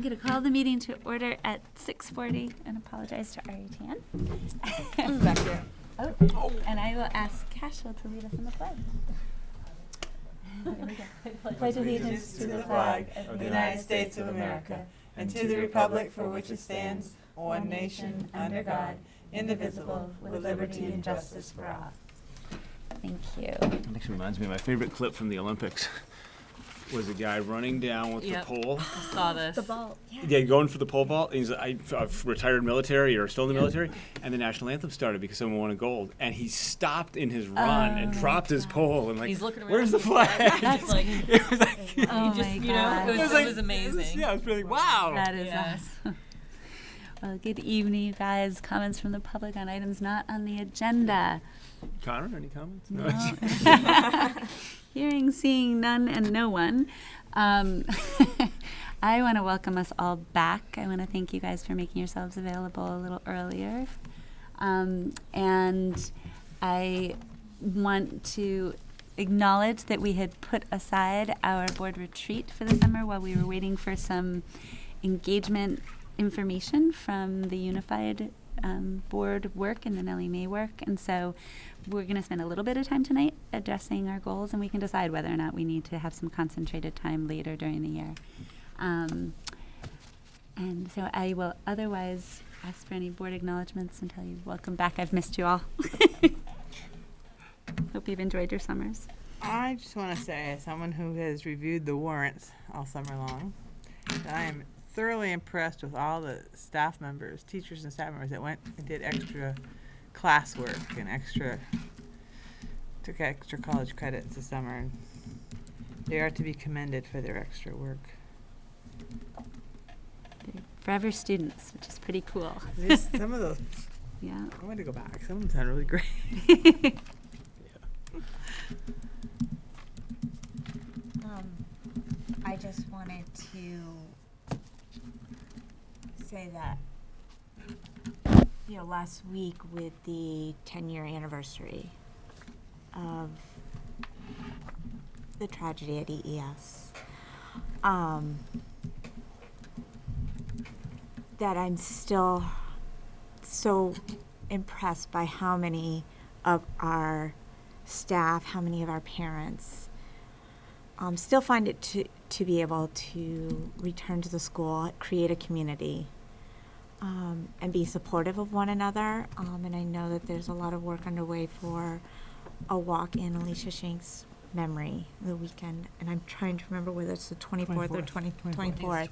I'm going to call the meeting to order at 6:40 and apologize to Ari Tan. Back there. Oh, and I will ask Cashel to lead us in the pledge. There we go. Pledge allegiance to the flag of the United States of America and to the republic for which it stands, one nation, under God, indivisible, with liberty and justice for all. Thank you. It actually reminds me of my favorite clip from the Olympics. Was a guy running down with the pole. I saw this. The ball. Yeah, going for the pole vault. He's I've retired military or still in the military, and the national anthem started because someone won a gold, and he stopped in his run and dropped his pole and like, he's looking around. where's the flag? That's like, it was like, oh my God. It was amazing. Yeah, it was really wow. That is awesome. Well, good evening, you guys. Comments from the public on items not on the agenda. Connor, any comments? No. Hearing, seeing none, and no one. I want to welcome us all back. I want to thank you guys for making yourselves available a little earlier. And I want to acknowledge that we had put aside our board retreat for the summer while we were waiting for some engagement information from the unified board work and the Nellie May work. And so we're going to spend a little bit of time tonight addressing our goals, and we can decide whether or not we need to have some concentrated time later during the year. And so I will otherwise ask for any board acknowledgments and tell you welcome back. I've missed you all. Hope you've enjoyed your summers. I just want to say, as someone who has reviewed the warrants all summer long, that I am thoroughly impressed with all the staff members, teachers and staff members that went and did extra classwork and took extra college credits this summer. And they are to be commended for their extra work. They're forever students, which is pretty cool. Some of those, Yeah. I want to go back. Some of them sound really great. I just wanted to say that, last week with the 10-year anniversary of the tragedy at EES, that I'm still so impressed by how many of our staff, how many of our parents still find it to be able to return to the school, create a community, and be supportive of one another. And I know that there's a lot of work underway for a walk in Alicia Shank's memory the weekend. And I'm trying to remember whether it's the 24th or 24th.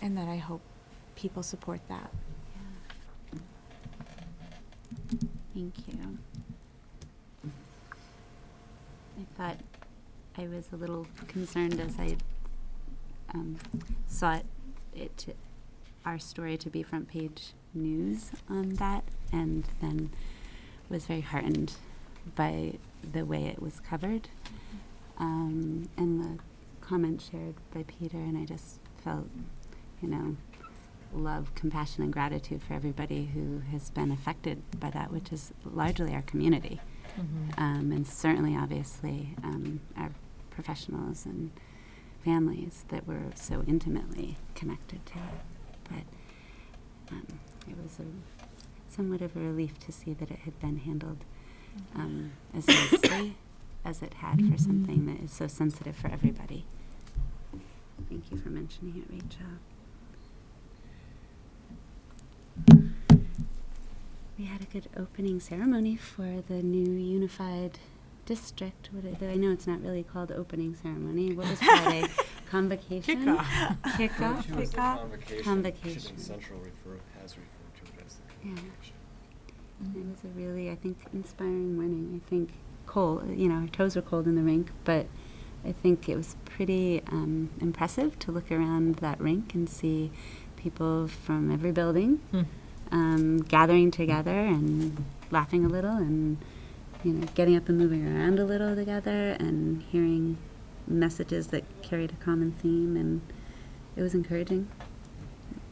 And that I hope people support that. Yeah. Thank you. I thought I was a little concerned as I saw our story to be front page news on that, and then was very heartened by the way it was covered, and the comments shared by Peter, and I just felt, love, compassion, and gratitude for everybody who has been affected by that, which is largely our community. Mm-hmm. And certainly, obviously, our professionals and families that were so intimately connected to it. But it was somewhat of a relief to see that it had been handled as nicely as it had for something that is so sensitive for everybody. Thank you for mentioning it, Rachel. We had a good opening ceremony for the new unified district. I know it's not really called opening ceremony. What was Friday? Convocation? Kickoff. Convocation. Central has referred to it as the convocation. Yeah. It was a really, I think, inspiring morning. I think cold, our toes were cold in the rink, but I think it was pretty impressive to look around that rink and see people from every building gathering together and laughing a little and getting up and moving around a little together and hearing messages that carried a common theme, and it was encouraging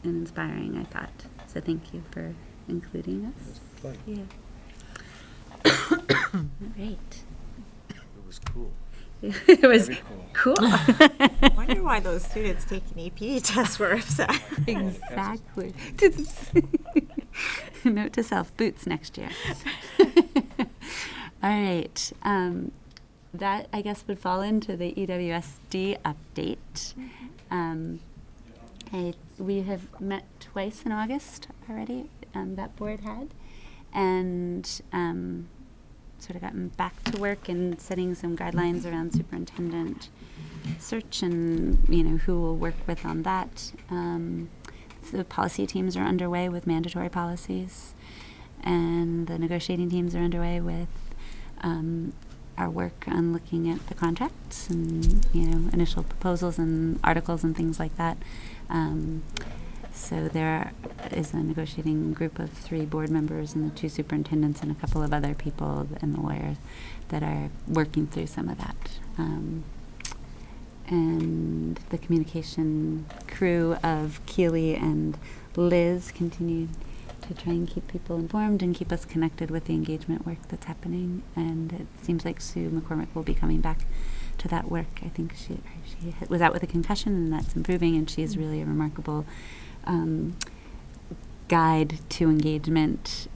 and inspiring, I thought. So thank you for including us. It was fun. Yeah. Great. It was cool. It was Very cool. I wonder why those students taking AP tests were upset. Exactly. Note to self, boots next year. All right. That, I guess, would fall into the EWSD update. We have met twice in August already, that board had, and sort of gotten back to work and setting some guidelines around superintendent search and, who we'll work with on that. The policy teams are underway with mandatory policies, and the negotiating teams are underway with our work on looking at the contracts and, initial proposals and articles and things like that. So there is a negotiating group of 3 board members and the 2 superintendents and a couple of other people and the lawyers that are working through some of that. And the communication crew of Keely and Liz continue to try and keep people informed and keep us connected with the engagement work that's happening. And it seems like Sue McCormick will be coming back to that work. I think she was out with a concussion, and that's improving, and she is really a remarkable guide to engagement,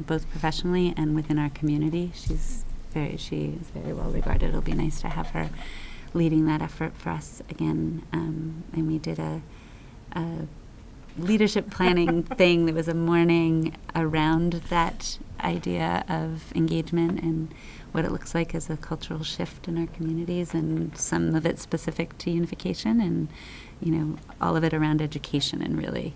both professionally and within our community. She is very well regarded. It'll be nice to have her leading that effort for us again. And we did a leadership planning thing. There was a morning around that idea of engagement and what it looks like as a cultural shift in our communities, and some of it specific to unification, and all of it around education. And really,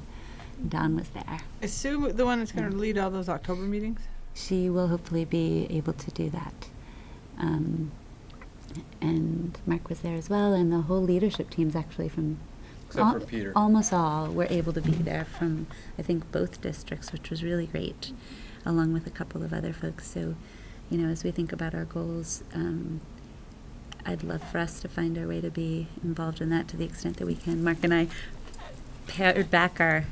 Dawn was there. Is Sue the one that's going to lead all those October meetings? She will hopefully be able to do that. And Mark was there as well, and the whole leadership team's actually from Except for Peter. Almost all were able to be there from, I think, both districts, which was really great, along with a couple of other folks. So, as we think about our goals, I'd love for us to find our way to be involved in that to the extent that we can. Mark and I pared back our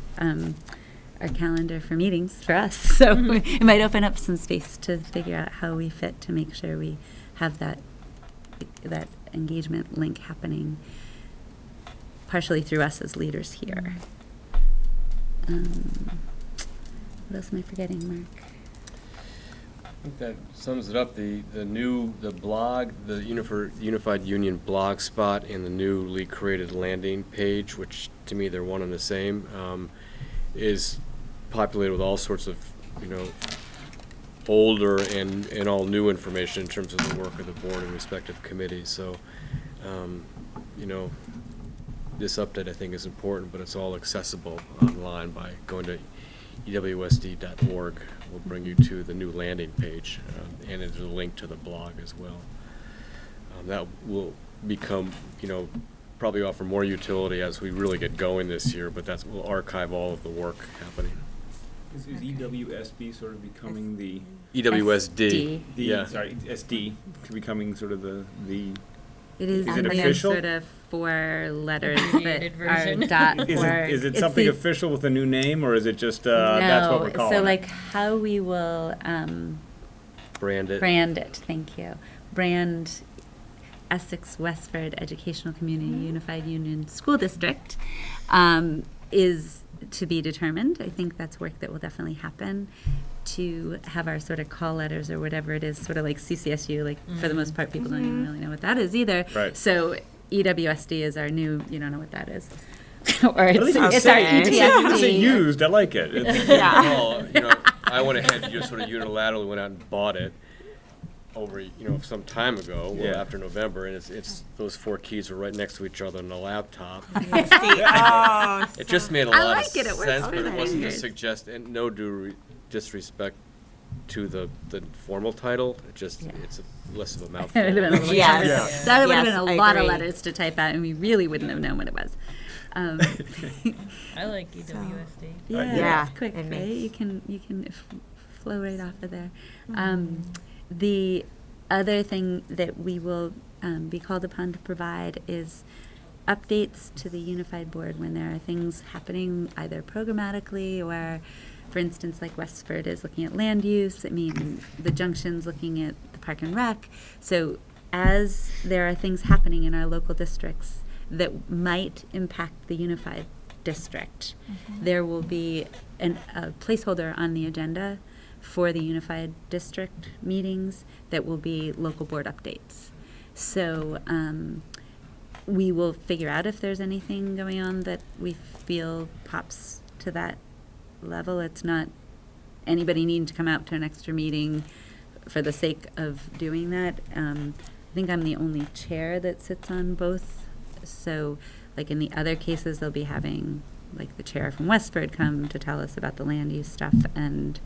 calendar for meetings for us, so it might open up some space to figure out how we fit to make sure we have that engagement link happening partially through us as leaders here. What else am I forgetting, Mark? I think that sums it up. The blog, the Unified Union blog spot, and the newly created landing page, which to me they're one and the same, is populated with all sorts of older and all new information in terms of the work of the board and respective committees. So, this update I think is important, but it's all accessible online by going to EWSD.org. We'll bring you to the new landing page, and there's a link to the blog as well. That will become, probably offer more utility as we really get going this year, but we'll archive all of the work happening. Is EWSB sort of becoming the EWSD. SD becoming sort of the It is it official? Sort of 4 letters, but version. our dot Is it something official with a new name, or is it just that's what we're calling so it? like how we will Brand it. brand it. Thank you. Brand Essex Westford Educational Community Unified Union School District is to be determined. I think that's work that will definitely happen. To have our sort of call letters or whatever it is, sort of like CCSU, like for the most part, people don't even really know what that is either. Right. So EWSD is our new, you don't know what that is. Or At least it's our It's ETSD. used. I like it. Well, I went ahead and just sort of unilaterally went out and bought it over, some time ago, Yeah. after November, and it's those 4 keys are right next to each other on the laptop. It just made a I lot like of it. It works sense, but it really wasn't to good. suggest, and no disrespect to the formal title. It's less of a mouthful. That would have been a little Yes. That would have Yes, been I a lot of agree. letters to type out, and we really wouldn't have known what it was. I like EWSD. Yeah, it's quick, it right? makes- You can flow right off of there. The other thing that we will be called upon to provide is updates to the unified board when there are things happening either programmatically or, for instance, like Westford is looking at land use. I mean, the Junction's looking at the Park and Rec. So as there are things happening in our local districts that might impact the unified district, there will be a placeholder on the agenda for the unified district meetings that will be local board updates. So we will figure out if there's anything going on that we feel pops to that level. It's not anybody needing to come out to an extra meeting for the sake of doing that. I think I'm the only chair that sits on both. So like in the other cases, they'll be having like the chair from Westford come to tell us about the land use stuff, and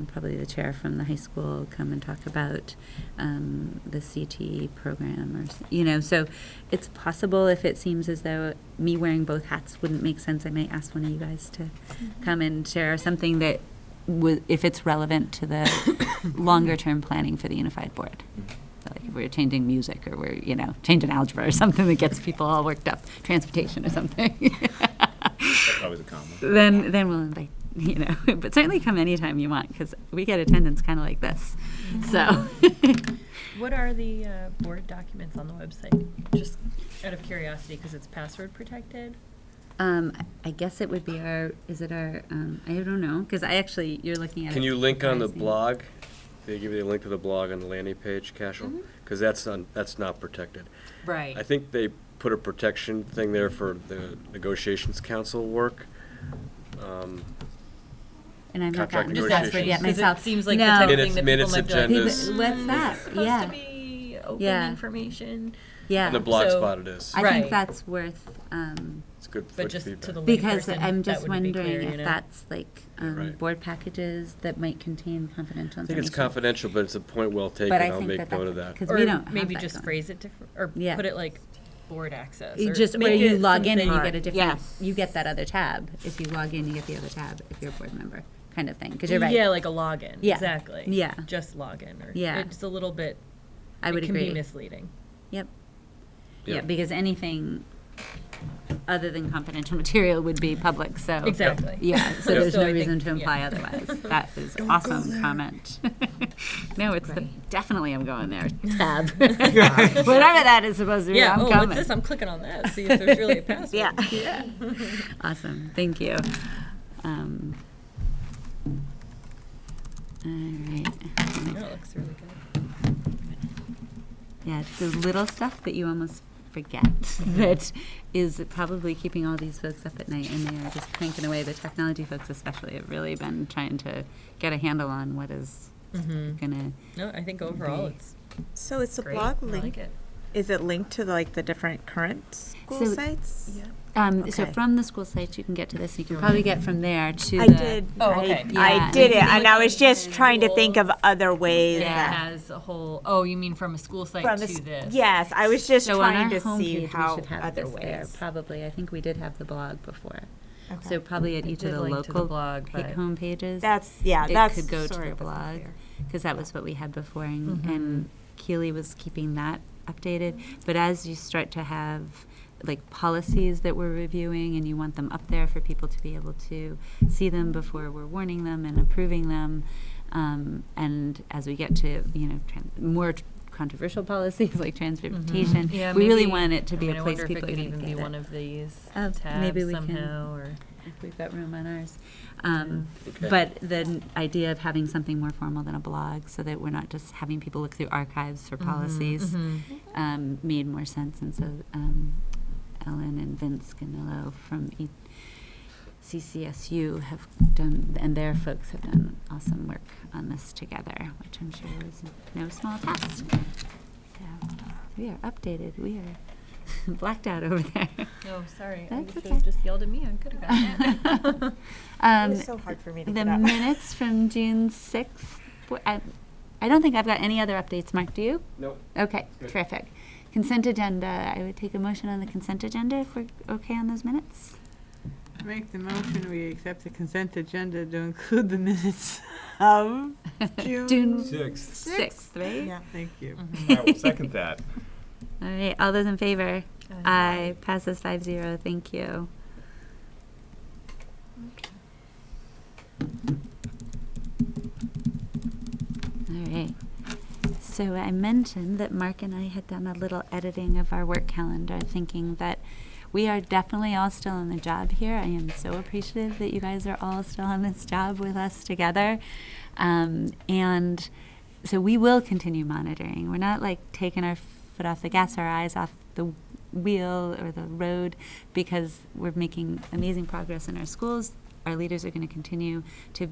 probably the chair from the high school come and talk about the CTE program, or so it's possible if it seems as though me wearing both hats wouldn't make sense, I might ask one of you guys to come and share something that if it's relevant to the longer term planning for the unified board. So like if we're changing music, or we're changing algebra or something that gets people all worked up, transportation or something. That's always a common. Then we'll invite, but certainly come anytime you want, because we get attendance kind of like this. So, What are the board documents on the website? Just out of curiosity, because it's password protected. I guess it would be I don't know, because you're looking at it. Can you link on the surprising. blog? They give you the link to the blog on the landing page, Cashel? Because that's not protected. Right. I think they put a protection thing there for the negotiations council work. And I'm not Contract gotten to negotiations. Password yet Because myself. it seems like no. the type of Minutes- thing that minutes, people might be like, agendas. What's that? This is supposed Yeah. to be open Yeah. information. Yeah. On the blog So- spot it is. I Right. think that's worth, It's good But good just feedback. to the because layperson, I'm that just wouldn't be wondering clear, if that's like Right. board packages that might contain confidential I think information. it's confidential, but it's a point well taken. But I I'll think make note of that. because Or we don't have maybe that just going. phrase it different, or Yeah. put it like board access. You or just make where you it log in and you something- get a different. Yes. You get that other tab. If you log in, you get the other tab if you're a board member, kind of thing. Because you're right. Yeah, like a login. Yeah. Exactly. Yeah. Just login. Or Yeah. It's a little bit. I would it can agree. be misleading. Yep. Yeah. Yeah, because anything other than confidential material would be public. So Exactly. Yeah, so Yeah. there's So no I reason think- to imply yeah. otherwise. That is awesome comment. No, it's the definitely I'm going there tab. Whatever that is supposed to be, Yeah. I'm Oh, coming. what's this? I'm clicking on that. See if there's really a password. Yeah. Awesome, thank you. All right. No, it looks really good. Yeah, it's the little stuff that you almost forget that is probably keeping all these folks up at night, and they are just cranking away. The technology folks especially have really been trying to get a handle on what is gonna. No, I think overall Be- it's So is the great. blog I linked? like it. Is it linked to the different current school So- sites? Yeah. So Okay. from the school sites, you can get to this. You can probably get from there to I the. did. Oh, okay. Yeah. I did it, It's and I was just like trying to think of other ways. Yeah. It has a whole. Oh, you mean from a school site From to the this? Yes, I was just So on trying our to homepage, see we how should have other this there. ways. Probably, I think we did have the blog before. Okay. So probably at It each of did the link to the local blog, but- home pages. That's it could go to sorry, the it wasn't blog clear. because that was what we had before, and Keely was keeping that updated. But as you start to have like policies that we're reviewing, and you want them up there for people to be able to see them before we're warning them and approving them, and as we get to more controversial policies like transportation, Yeah, we really maybe- want it to I be mean, a I place wonder people if are it going could to even get be one it. of these Oh, tabs maybe we can. somehow, or If we've got room on ours. Okay. But the idea of having something more formal than a blog, so that we're not just having people look through archives for policies, made more sense. And so Ellen and Vince Ganillo from CCSU have done, and their folks have done awesome work on this together, which I'm sure was no small task. So we are updated. We are blacked out over there. oh, sorry, That's you should okay. have just yelled at me. I could have gotten it. It was so hard for me to The get up. minutes from June 6th. I don't think I've got any other updates, Mark. Do you? Nope. Okay, terrific. Consent agenda. I would take a motion on the consent agenda if we're okay on those minutes. Make the motion, we accept the consent agenda to include the minutes of June Sixth. 6th, right? Yeah. Thank you. I will second that. All right, all those in favor? Aye. Aye. Passes 5-0. Thank you. All right. So So I mentioned that Mark and I had done a little editing of our work calendar, thinking that we are definitely all still on the job here. I am so appreciative that you guys are all still on this job with us together. And so we will continue monitoring. We're not like taking our foot off the gas, our eyes off the wheel or the road, because we're making amazing progress in our schools. Our leaders are going to continue to,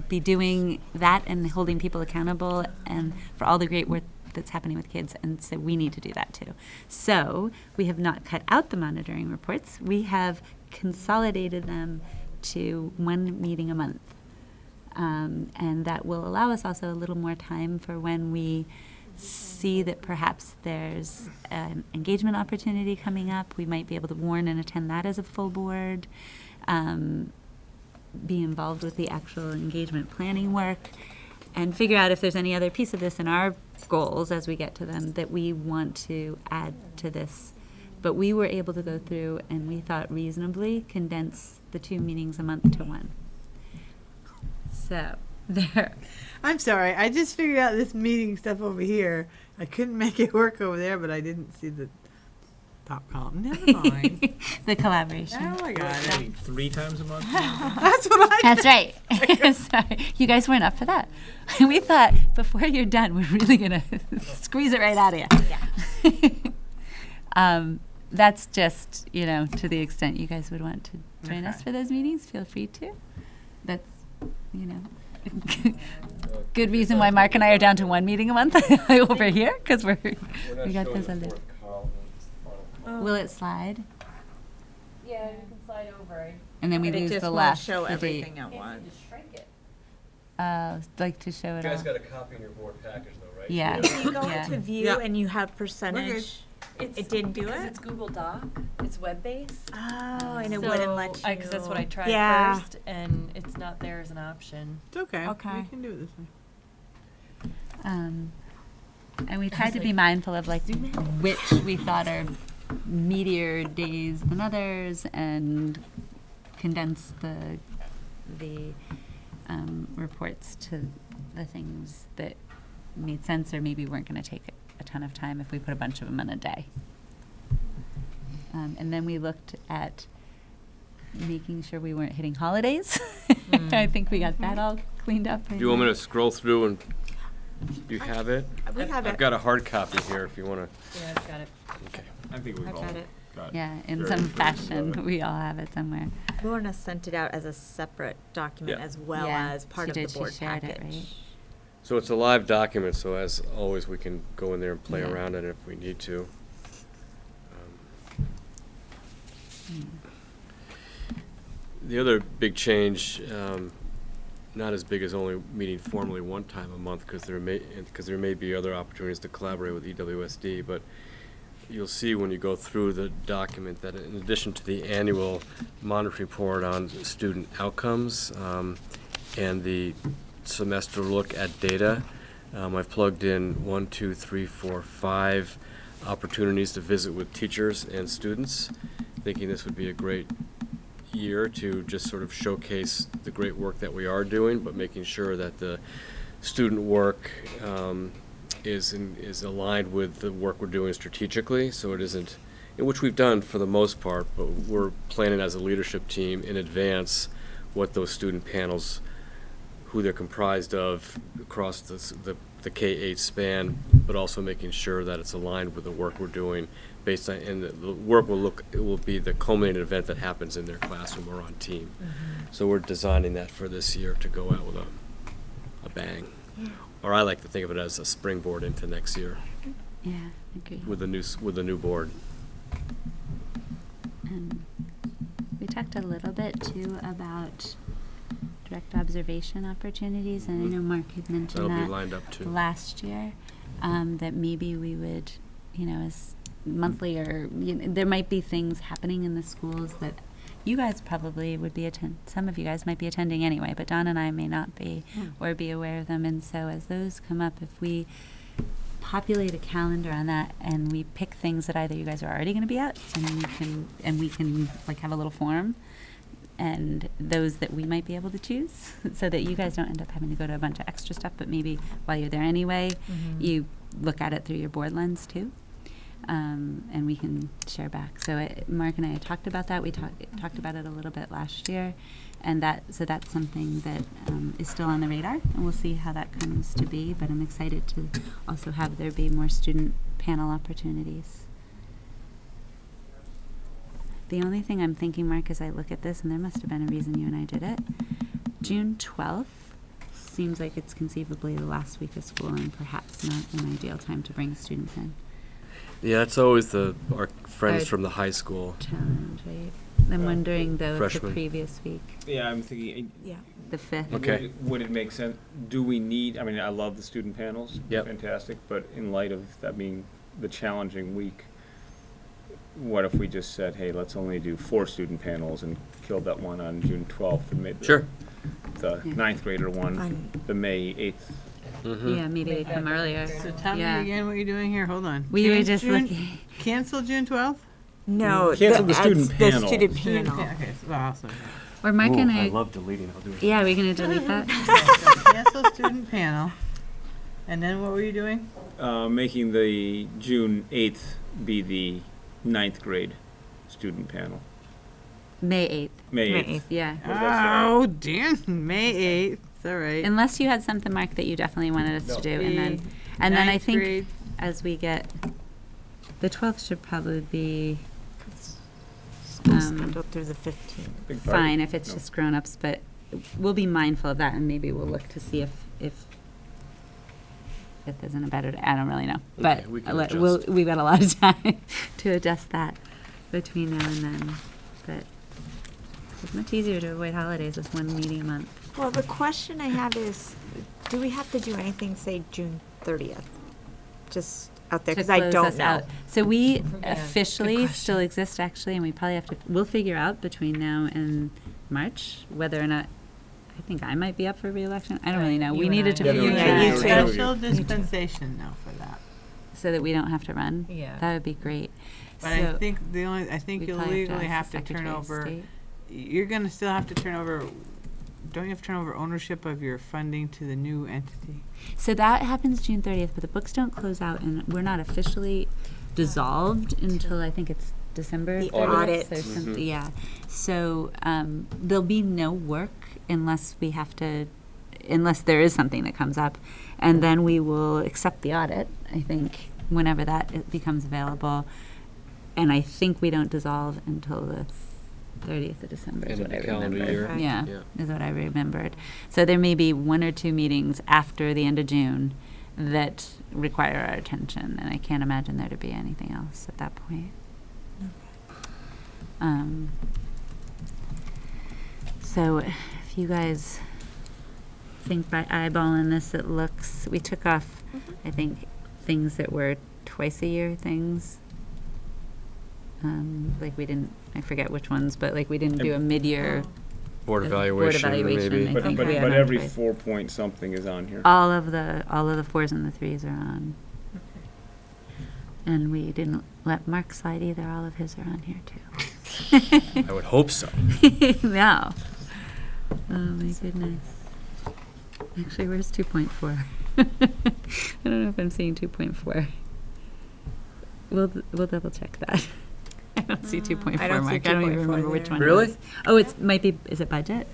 be doing that and holding people accountable and for all the great work that's happening with kids, and so we need to do that too. So we have not cut out the monitoring reports. We have consolidated them to one meeting a month. And that will allow us also a little more time for when we see that perhaps there's an engagement opportunity coming up. We might be able to warn and attend that as a full board, be involved with the actual engagement planning work, and figure out if there's any other piece of this in our goals as we get to them that we want to add to this. But we were able to go through and we thought reasonably condense the 2 meetings a month to one. So there. I'm sorry. I just figured out this meeting stuff over here. I couldn't make it work over there, but I didn't see the top column. Never mind. The collaboration. Oh my God. 3 times a month? That's what I That's right. Sorry. You guys weren't up for that. We thought before you're done, we're really going to squeeze it right out of you. Yeah. That's just, to the extent you guys would want to join us for those meetings, feel free to. That's, good reason why Mark and I are down to 1 meeting a month over here, because we got those other. Will it slide? Yeah, you can slide over. And then we But it lose just the won't last. show the date. everything at once. Just shrink it. Like to show You it guys all. got a copy in your board package though, right? Yeah. You go Yeah. into view Yeah. and you have percentage. It didn't do because it? it's Google Doc. It's web-based. Oh, and it wouldn't let you. Because that's what I tried Yeah. first, and it's not there as an option. It's okay. Okay. We can do it this way. And we tried to be mindful of like which we thought are meatier days than others, and condense the reports to the things that made sense or maybe weren't going to take a ton of time if we put a bunch of them in a day. And then we looked at making sure we weren't hitting holidays. I think we got that all cleaned up. Do you want me to scroll through and you have it? We have I've it. got a hard copy here if you want to. Yeah, I've got it. Okay. I think we've I've all got it. got Yeah, in very some good fashion, about it. we all have it somewhere. Lorna sent it out as a separate document Yeah. as well Yeah, as part she of did. the She board shared it, package. right? So it's a live document, so as always, we can go in there and play Yeah. around it if we need to. The other big change, not as big as only meeting formally one time a month, because there may be other opportunities to collaborate with EWSD, but you'll see when you go through the document that in addition to the annual monitoring report on student outcomes and the semester look at data, I've plugged in 1, 2, 3, 4, 5 opportunities to visit with teachers and students, thinking this would be a great year to just sort of showcase the great work that we are doing, but making sure that the student work is aligned with the work we're doing strategically, so it isn't, which we've done for the most part, but we're planning as a leadership team in advance what those student panels, who they're comprised of across the K-8 span, but also making sure that it's aligned with the work we're doing based on, and the work it will be the culminating event that happens in their classroom or on team. So we're designing that for this year to go out with a bang. Or I like to think of it as a springboard into next year Yeah, agree. with the new board. We talked a little bit too about direct observation opportunities, and I know Mark had mentioned That'll be that lined up too. last year, that maybe we would, as monthly or there might be things happening in the schools that you guys probably would be some of you guys might be attending anyway, but Don and I may not be or be aware of them. And so as those come up, if we populate a calendar on that and we pick things that either you guys are already going to be at and we can like have a little form and those that we might be able to choose, so that you guys don't end up having to go to a bunch of extra stuff, but maybe while you're there anyway, you look at it through your board lens too. And we can share back. So Mark and I had talked about that. We talked about it a little bit last year, and that's something that is still on the radar, and we'll see how that comes to be. But I'm excited to also have there be more student panel opportunities. The only thing I'm thinking, Mark, as I look at this, and there must have been a reason you and I did it, June 12th seems like it's conceivably the last week of school and perhaps not an ideal time to bring students in. Yeah, it's always our friends Our from the high school. Challenge, right? I'm wondering, though, if the Freshman. previous week, Yeah, I'm thinking. Yeah. the 5th. Okay. Would it make sense? Do we need? I mean, I love the student panels. Yep. Fantastic. But in light of that being the challenging week, what if we just said, hey, let's only do 4 student panels and killed that one on June 12th and made Sure. the Yeah. 9th grader one On- the May 8th. Mm-hmm. Yeah, maybe they come earlier. So tell me Yeah. again what you're doing here. Hold on. We were Change just June- looking. Cancel June 12th? No, Cancel the student the panel. student Student panel. pa- Okay, so, well, so, Or Mark and I I. love deleting. I'll do it. Yeah, we're going to delete that. so cancel student panel. And then what were you doing? Making the June 8th be the 9th grade student panel. May 8th. May May 8th. 8th. Yeah. What did I say? Oh, damn, May 8th. It's all right. Unless you had something, Mark, that you definitely wanted us to do. The And then I ninth think grade. as we get, the 12th should probably be School scheduled through the 15th. Big party. fine if it's No. just grown-ups, but we'll be mindful of that, and maybe we'll look to see if there's a better, I don't really know. Okay, But we can we've got a lot of time to adjust that between now and then. But it's much easier to avoid holidays with one meeting a month. Well, the question I have is, do we have to do anything, say, June 30th? Just out there, To because I close don't us know. out. So we Yeah, officially good still exist, actually, and we probably have to, we'll figure out between now and March whether or not, I think I might be up for reelection. I don't really know. You We and needed I. to Yeah, figure no, Yeah, you that too. out Special dispensation now for that. so that we don't have to run. Yeah. That would be great. But I So think I think we you'll probably legally have ask to the turn Secretary of over, State. you're gonna still have to turn over, don't you have to turn over ownership of your funding to the new entity? So that happens June 30th, but the books don't close out, and we're not officially dissolved until I think it's December The 30th. audit. So Mhm. yeah. So there'll be no work unless there is something that comes up, and then we will accept the audit, I think, whenever it becomes available. And I think we don't dissolve until the 30th of December is End of what I the calendar remember. year. Right. Yeah, Yeah. is what I remembered. So there may be 1 or 2 meetings after the end of June that require our attention, and I can't imagine there to be anything else at that point. So if you guys think by eyeballing this, it looks, we took off, I think, things that were twice a year things. Like we didn't, I forget which ones, but like we didn't do a mid-year. Board Board evaluation, evaluation, maybe. I But think but, we have but on every twice. 4 point something is on here. All of the 4s and the 3s are on. And we didn't let Mark slide either. All of his are on here too. I would hope so. No. Oh my goodness. Actually, where's 2.4? I don't know if I'm seeing 2.4. We'll double check that. I don't see 2.4, I don't see Mark. I don't even 2.4 remember which there. one. it Really? was. Oh, it might be. Is it budget?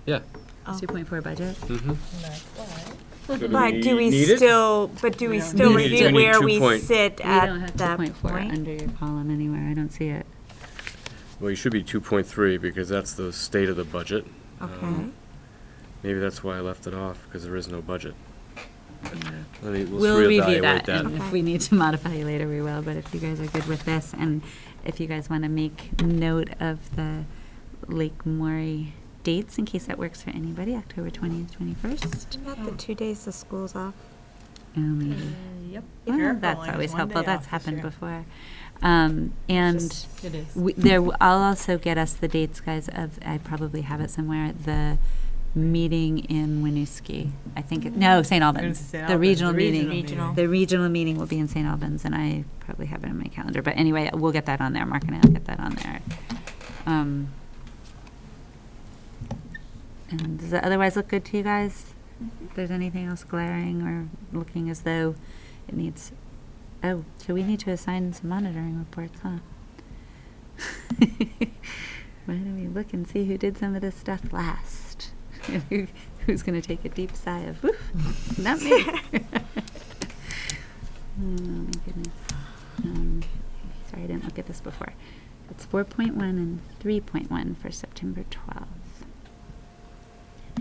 Yeah. Oh. 2.4 budget. Mm-hmm. So But do we need it? still, but do we Yeah. still We review need where 2 we point- sit We don't at have that 2.4 point? under your column anywhere. I don't see it. Well, you should be 2.3 because that's the state of the budget. Okay. Maybe that's why I left it off, because there is no budget. Yeah. We'll review reevaluate that, and if Okay. we need to modify later, we will. But if you guys are good with this, and if you guys want to make note of the Lake Maury dates, in case that works for anybody, October 20th, 21st. Isn't that the 2 days the school's off? Oh, maybe. Yep. Well, Fair that's Bowling is always one helpful. day That's off this happened year. before. And It is. I'll also get us the dates, guys, of, I probably have it somewhere, the meeting in Winooski. I think, no, St. Albans. St. The Albans, regional the meeting. Regional. The regional meeting will be in St. Albans, and I probably have it in my calendar. But anyway, we'll get that on there. Mark and I will get that on there. Does it otherwise look good to you guys? If there's anything else glaring or looking as though it needs, oh, so we need to assign some monitoring reports, huh? Why don't we look and see who did some of this stuff last? Who's going to take a deep sigh of, woof, not me. Oh my goodness. Sorry, I didn't look at this before. It's 4.1 and 3.1 for September 12th.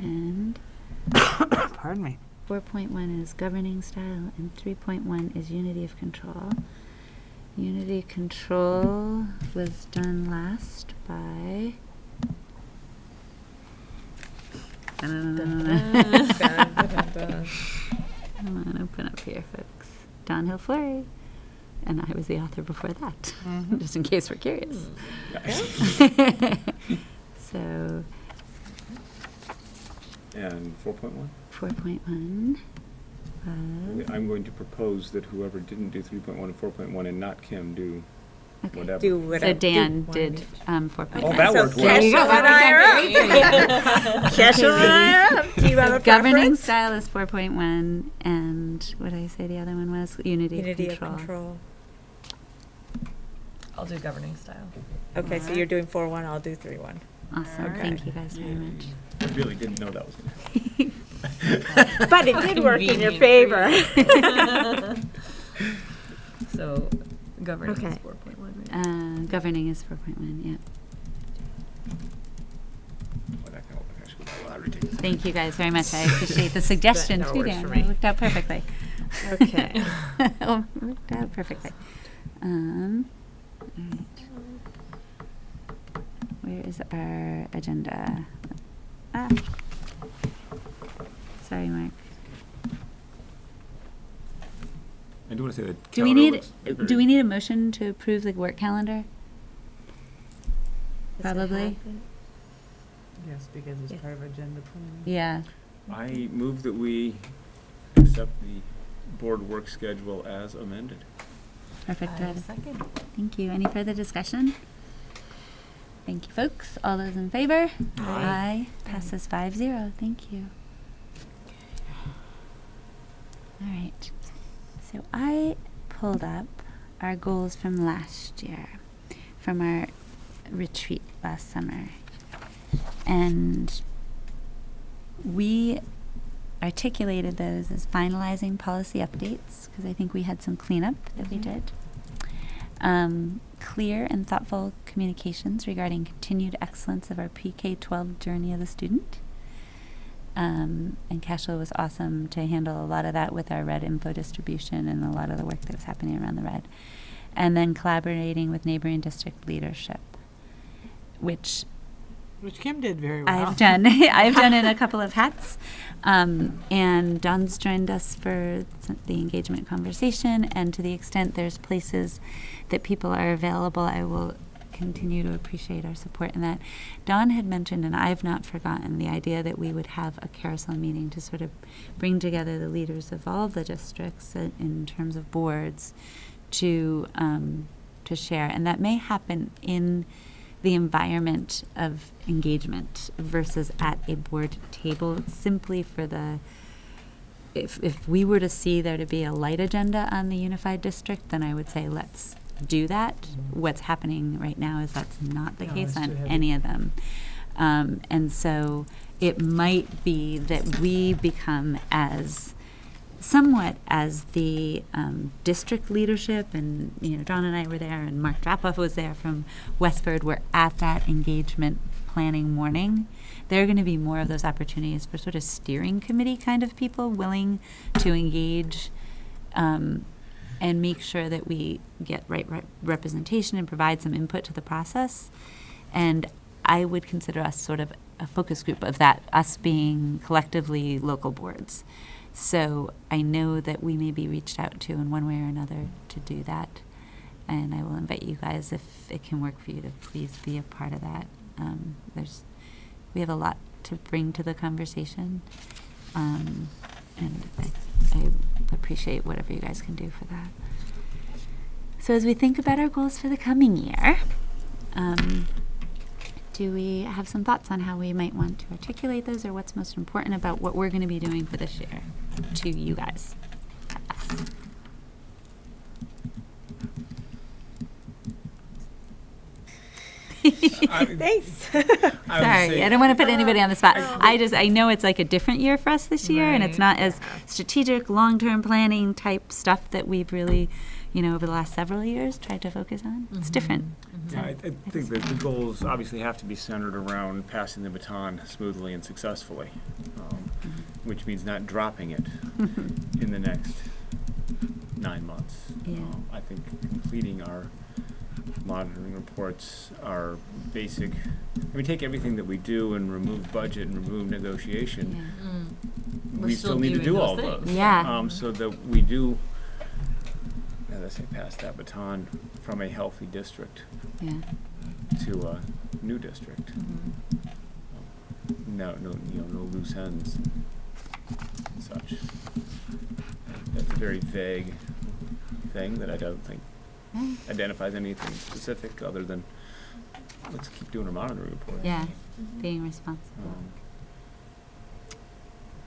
And Pardon me. 4.1 is governing style and 3.1 is unity of control. Unity control was done last by... Come on, open up here, folks. Don Fleury. And I was the author before that, just in case we're curious. So... And 4.1? 4.1 was... I'm going to propose that whoever didn't do 3.1 and 4.1 and not Kim do whatever. Do whatever. So Dan do did 4.1. Oh, that worked well. There you go. And I are up. Cashel and I are up. Do you have a Governing preference? style is 4.1, and what did I say the other one was? Unity of control. I'll do governing style. Okay, so you're doing 4-1, I'll do 3-1. Awesome. Okay. Thank you guys very much. I really didn't know that was going to happen. But it did work in your favor. So governing Okay. is 4.1, right? Governing is 4.1, yeah. Well, that can open high school. Well, I ridiculous. Thank you guys very much. I appreciate the suggestion That too, works Dan. for me. It worked out perfectly. Okay. Oh, worked out perfectly. All right. Where is our agenda? Ah. Sorry, Mark. I do want to say that. Do we need a motion to approve the work calendar? Probably. Yes, because it's part of agenda planning. Yeah. I move that we accept the board work schedule as amended. Perfect. I have a second. Thank you. Any further discussion? Thank you, folks. All those in favor? Aye. Passes 5-0. Thank you. All right. So I pulled up our goals from last year, from our retreat last summer. And we articulated those as finalizing policy updates, because I think we had some cleanup that we did. Clear and thoughtful communications regarding continued excellence of our pre-K-12 journey of the student. And Cashel was awesome to handle a lot of that with our RED info distribution and a lot of the work that was happening around the RED. And then collaborating with neighboring district leadership, which Kim did very well. I've done. I've done in a couple of hats. And Don's joined us for the engagement conversation. And to the extent there's places that people are available, I will continue to appreciate our support in that. Don had mentioned, and I've not forgotten, the idea that we would have a carousel meeting to sort of bring together the leaders of all the districts in terms of boards to share. And that may happen in the environment of engagement versus at a board table, simply for the, if we were to see there to be a light agenda on the unified district, then I would say let's do that. What's happening right now is that's not the case on any of them. And so it might be that we become somewhat as the district leadership, and Don and I were there, and Mark Dropoff was there from Westford. We're at that engagement planning morning. There are going to be more of those opportunities for sort of steering committee kind of people willing to engage and make sure that we get right representation and provide some input to the process. And I would consider us sort of a focus group of that, us being collectively local boards. So I know that we may be reached out to in one way or another to do that. And I will invite you guys, if it can work for you, to please be a part of that. We have a lot to bring to the conversation. And I appreciate whatever you guys can do for that. So as we think about our goals for the coming year, do we have some thoughts on how we might want to articulate those, or what's most important about what we're going to be doing for this year to you guys? Us. Thanks. Sorry, I don't want to put anybody on the spot. I know it's like a different year for us this year, and it's not as strategic, long-term planning type stuff that we've really, over the last several years tried to focus on. It's different. So I think that the goals obviously have to be centered around passing the baton smoothly and successfully, which means not dropping it in the next 9 months. Yeah. I think completing our monitoring reports are basic. Take everything that we do and remove budget and remove negotiation. Yeah. We still need to do all those. Yeah. So that we do, as I say, pass that baton from a healthy district Yeah. to a new district. No loose ends and such. That's a very vague thing that I don't think identifies anything specific other than let's keep doing our monitoring report. Yeah. Being responsible.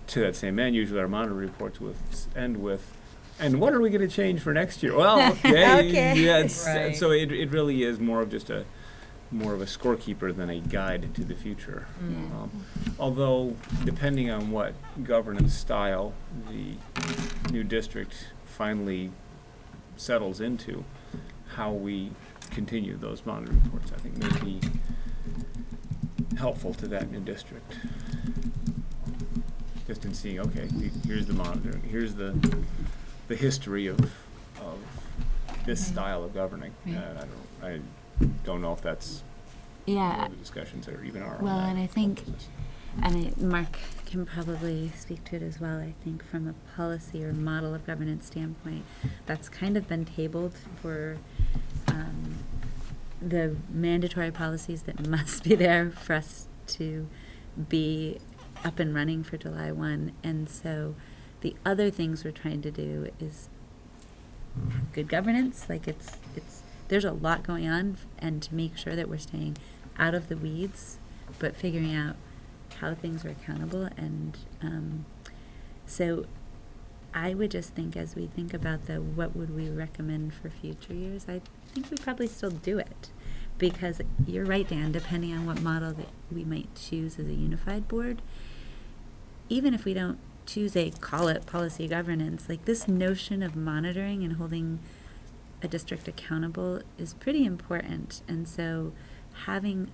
To that same end, usually our monitoring reports end with, and what are we going to change for next year? Well, okay. Yeah, Right. So it really is more of just more of a scorekeeper than a guide to the future. Yeah. Although, depending on what governance style the new district finally settles into, how we continue those monitoring reports, I think may be helpful to that new district. Just in seeing, okay, here's the monitoring, here's the history of this style of governing. Right. I don't know if that's Yeah. where the discussions are even are. on Well, that and I think, emphasis. Mark can probably speak to it as well, I think from a policy or model of governance standpoint, that's kind of been tabled for the mandatory policies that must be there for us to be up and running for July 1. And so the other things we're trying to do is good governance, like there's a lot going on, and to make sure that we're staying out of the weeds, but figuring out how things are accountable. And so I would just think, as we think about what would we recommend for future years, I think we probably still do it, because you're right, Dan, depending on what model that we might choose as a unified board, even if we don't choose call it policy governance, like this notion of monitoring and holding a district accountable is pretty important. And so having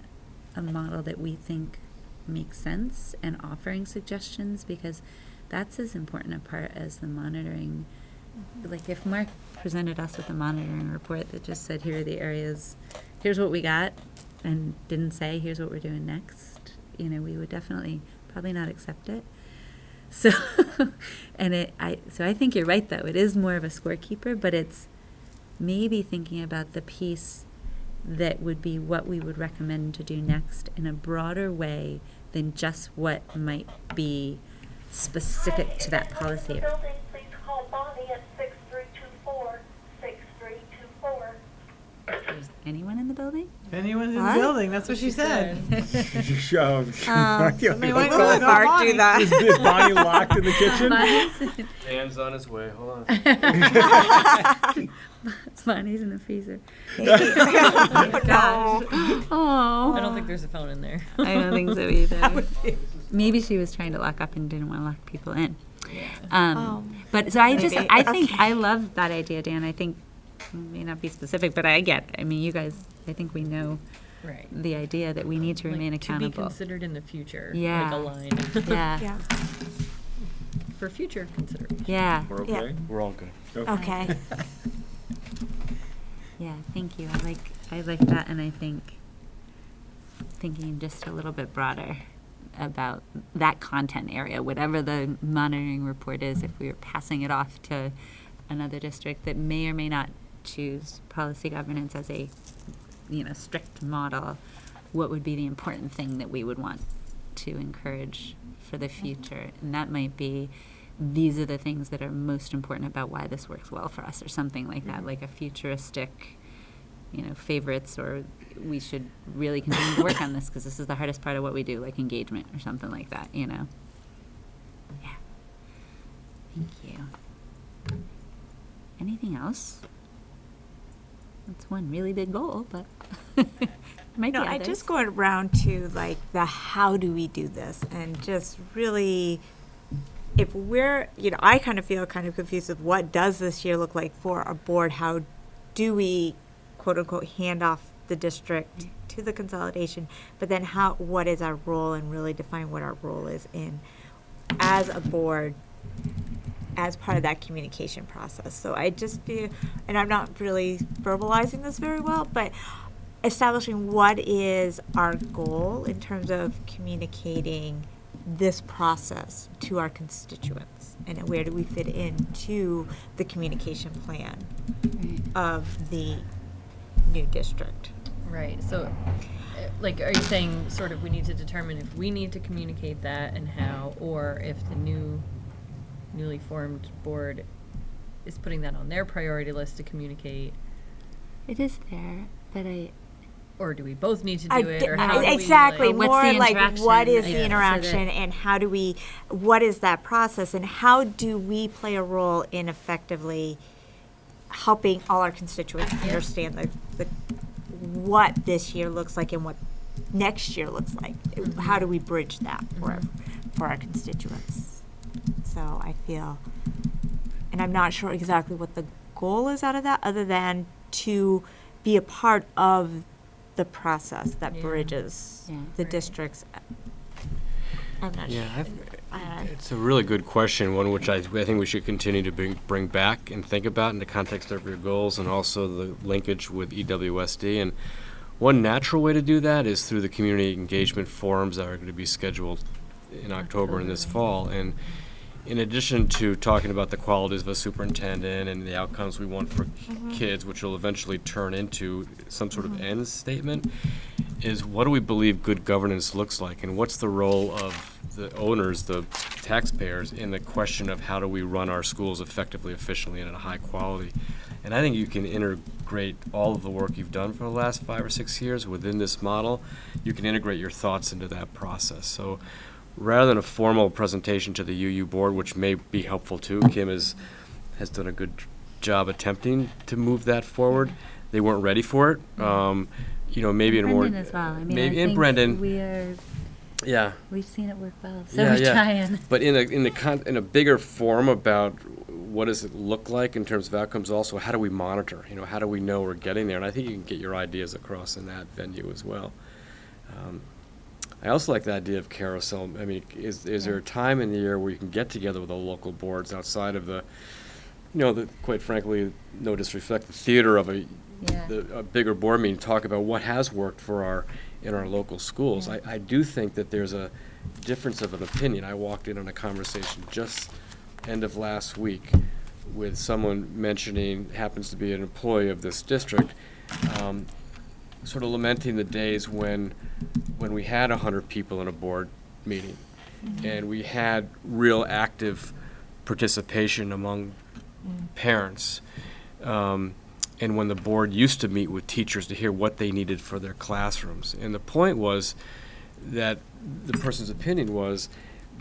a model that we think makes sense and offering suggestions, because that's as important a part as the monitoring. Like if Mark presented us with a monitoring report that just said, here are the areas, here's what we got, and didn't say, here's what we're doing next, we would definitely probably not accept it. So, so I think you're right, though. It is more of a scorekeeper, but it's maybe thinking about the piece that would be what we would recommend to do next in a broader way than just what might be specific to that policy. Building, please call Bonnie at 6324-6324. Is anyone in the building? If anyone's in What? the building, that's what she said. You shoved. Somebody might We'll want let to Mark call do Bonnie. that. Is Bonnie locked in the kitchen? Dan's on his way. Hold on. Bonnie's in the freezer. Oh, gosh. Oh. I don't think there's a phone in there. I don't think so either. Maybe she was trying to lock up and didn't want to lock people in. But so I Maybe. think I love that idea, Dan. I think it may not be specific, but I get it. I mean, you guys, I think we know Right. the idea that we need to remain To be accountable. considered in the future. Yeah. Like a line. Yeah. Yeah. For future consideration. Yeah. We're Yeah. okay? We're all good. Okay. Yeah, thank you. I like that, and I think thinking just a little bit broader about that content area, whatever the monitoring report is, if we were passing it off to another district that may or may not choose policy governance as a strict model, what would be the important thing that we would want to encourage for the future? And that might be, these are the things that are most important about why this works well for us, or something like that, like a futuristic favorites, or we should really continue to work on this because this is the hardest part of what we do, like engagement or something like that, Yeah. Thank you. Anything else? That's one really big goal, but might No, be I others. just going around to like the how do we do this, and just really, if we're, I kind of feel kind of confused with what does this year look like for a board? How do we, quote unquote, hand off the district to the consolidation? But then what is our role, and really define what our role is in as a board, as part of that communication process. So I just feel, and I'm not really verbalizing this very well, but establishing what is our goal in terms of communicating this process to our constituents, and where do we fit into the communication plan Right. of the new district. Right, so, like, are you saying sort of we need to determine if we need to communicate that and how, or if the newly formed board is putting that on their priority list to communicate? It is there, but Or do we both need to I do it, di- or how do we, exactly, Or what's more the like what interaction, is the so interaction, that- and how do we, what is that process, and how do we play a role in effectively helping all our constituents understand the what this year looks like and what next year looks like? How do we bridge that for our constituents? So I feel, and I'm not sure exactly what the goal is out of that, other than to be a part of the process that Yeah. bridges Yeah. the Right. districts. I'm not sure. It's a really good question, one which I think we should continue to bring back and think about in the context of your goals, and also the linkage with EWSD. And one natural way to do that is through the community engagement forums that are going to be scheduled in October and this fall. And in addition to talking about the qualities of a superintendent and the outcomes we want for kids, which will eventually turn into some sort of end statement, is what do we believe good governance looks like, and what's the role of the owners, the taxpayers, in the question of how do we run our schools effectively, efficiently, and at a high quality. And I think you can integrate all of the work you've done for the last 5 or 6 years within this model. You can integrate your thoughts into that process. So rather than a formal presentation to the UU board, which may be helpful too, Kim has done a good job attempting to move that forward. They weren't ready for it. Maybe in a more Brendan as well. I mean, maybe I in think Brendan. we've seen it work well, so Yeah, we're yeah. trying. But in a bigger forum about what does it look like in terms of outcomes, also how do we monitor? How do we know we're getting there? And I think you can get your ideas across in that venue as well. I also like the idea of carousel. I mean, is there a time in the year where you can get together with the local boards outside of the quite frankly, no disrespect, the theater of a bigger board meeting, talk about what has worked in our local schools. Yeah. I do think that there's a difference of an opinion. I walked in on a conversation just end of last week with someone happens to be an employee of this district, sort of lamenting the days when we had 100 people in a board meeting, and we had real active participation among parents, and when the board used to meet with teachers to hear what they needed for their classrooms. And the point was that the person's opinion was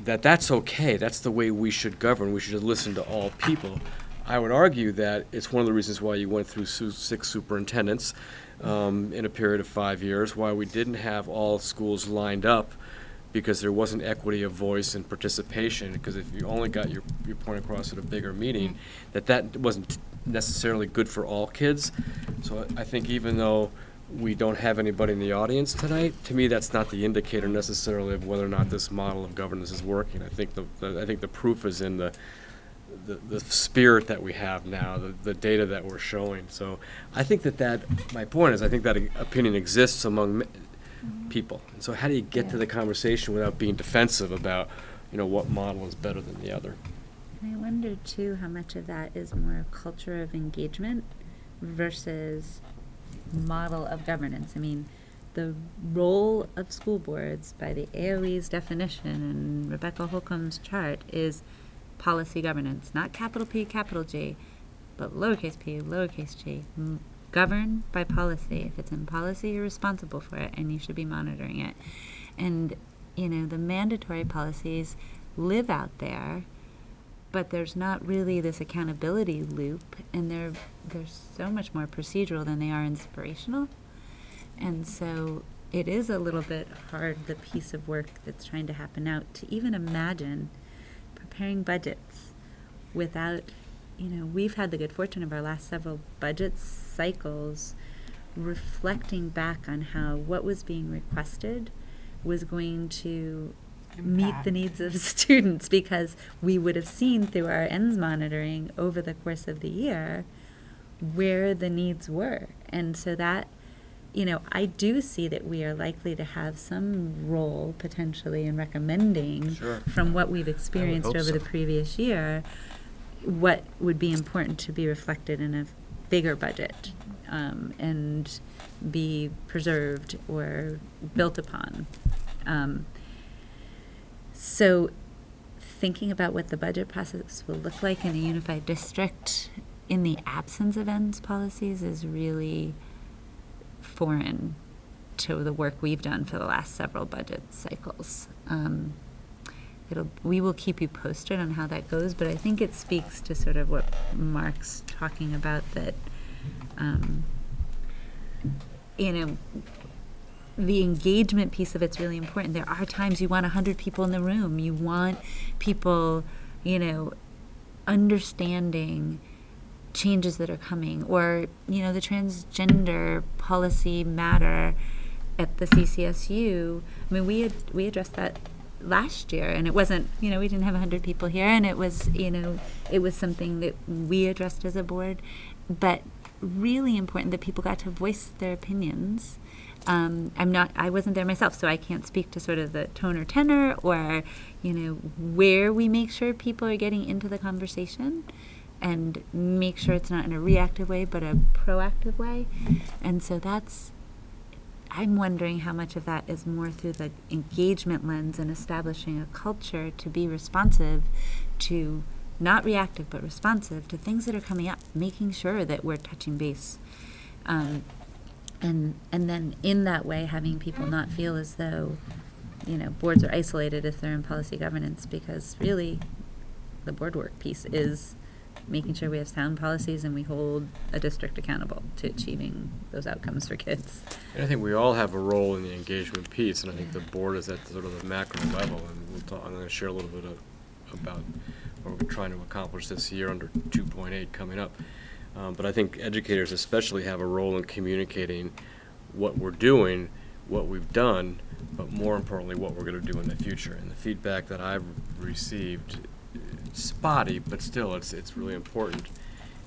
that that's okay, that's the way we should govern, we should listen to all people. I would argue that it's one of the reasons why you went through 6 superintendents in a period of 5 years, why we didn't have all schools lined up, because there wasn't equity of voice and participation, because if you only got your point across at a bigger meeting, that wasn't necessarily good for all kids. So I think even though we don't have anybody in the audience tonight, to me that's not the indicator necessarily of whether or not this model of governance is working. I think the proof is in the spirit that we have now, the data that we're showing. So I think my point is, I think that opinion exists among people. And so how do you get to the conversation without being defensive about, what model is better than the other? And I wonder too how much of that is more a culture of engagement versus model of governance. I mean, the role of school boards by the AOE's definition and Rebecca Holcomb's chart is policy governance, not capital P, capital G, but lowercase p, lowercase g, govern by policy. If it's in policy, you're responsible for it, and you should be monitoring it. And, you know, the mandatory policies live out there, but there's not really this accountability loop, and they're so much more procedural than they are inspirational. And so it is a little bit hard, the piece of work that's trying to happen now, to even imagine preparing budgets without, you know, we've had the good fortune of our last several budget cycles reflecting back on how what was being requested was going to meet the needs of students, because we would have seen through our ends monitoring over the course of the year where the needs were. And so that, you know, I do see that we are likely to have some role potentially in recommending Sure. from what we've experienced hope over so. the previous year what would be important to be reflected in a bigger budget, and be preserved or built upon. So thinking about what the budget process will look like in a unified district in the absence of ends policies is really foreign to the work we've done for the last several budget cycles. We will keep you posted on how that goes, but I think it speaks to sort of what Mark's talking about, that, you know, the engagement piece of it's really important. There are times you want 100 people in the room. You want people, you know, understanding changes that are coming, or, you know, the transgender policy matter at the CCSU. I mean, we addressed that last year, and it wasn't, you know, we didn't have 100 people here, and it was, you know, it was something that we addressed as a board, but really important that people got to voice their opinions. I wasn't there myself, so I can't speak to sort of the tone or tenor, or, you know, where we make sure people are getting into the conversation and make sure it's not in a reactive way, but a proactive way. And so I'm wondering how much of that is more through the engagement lens and establishing a culture to be responsive to, not reactive, but responsive to things that are coming up, making sure that we're touching base. And then in that way, having people not feel as though, you know, boards are isolated if they're in policy governance, because really the board work piece is making sure we have sound policies and we hold a district accountable to achieving those outcomes for kids. And I think we all have a role in the engagement piece, and I think the board is at sort of the macro level, and I'm going to share a little bit about what we're trying to accomplish this year under 2.8 coming up. But I think educators especially have a role in communicating what we're doing, what we've done, but more importantly, what we're going to do in the future. And the feedback that I've received, spotty, but still it's really important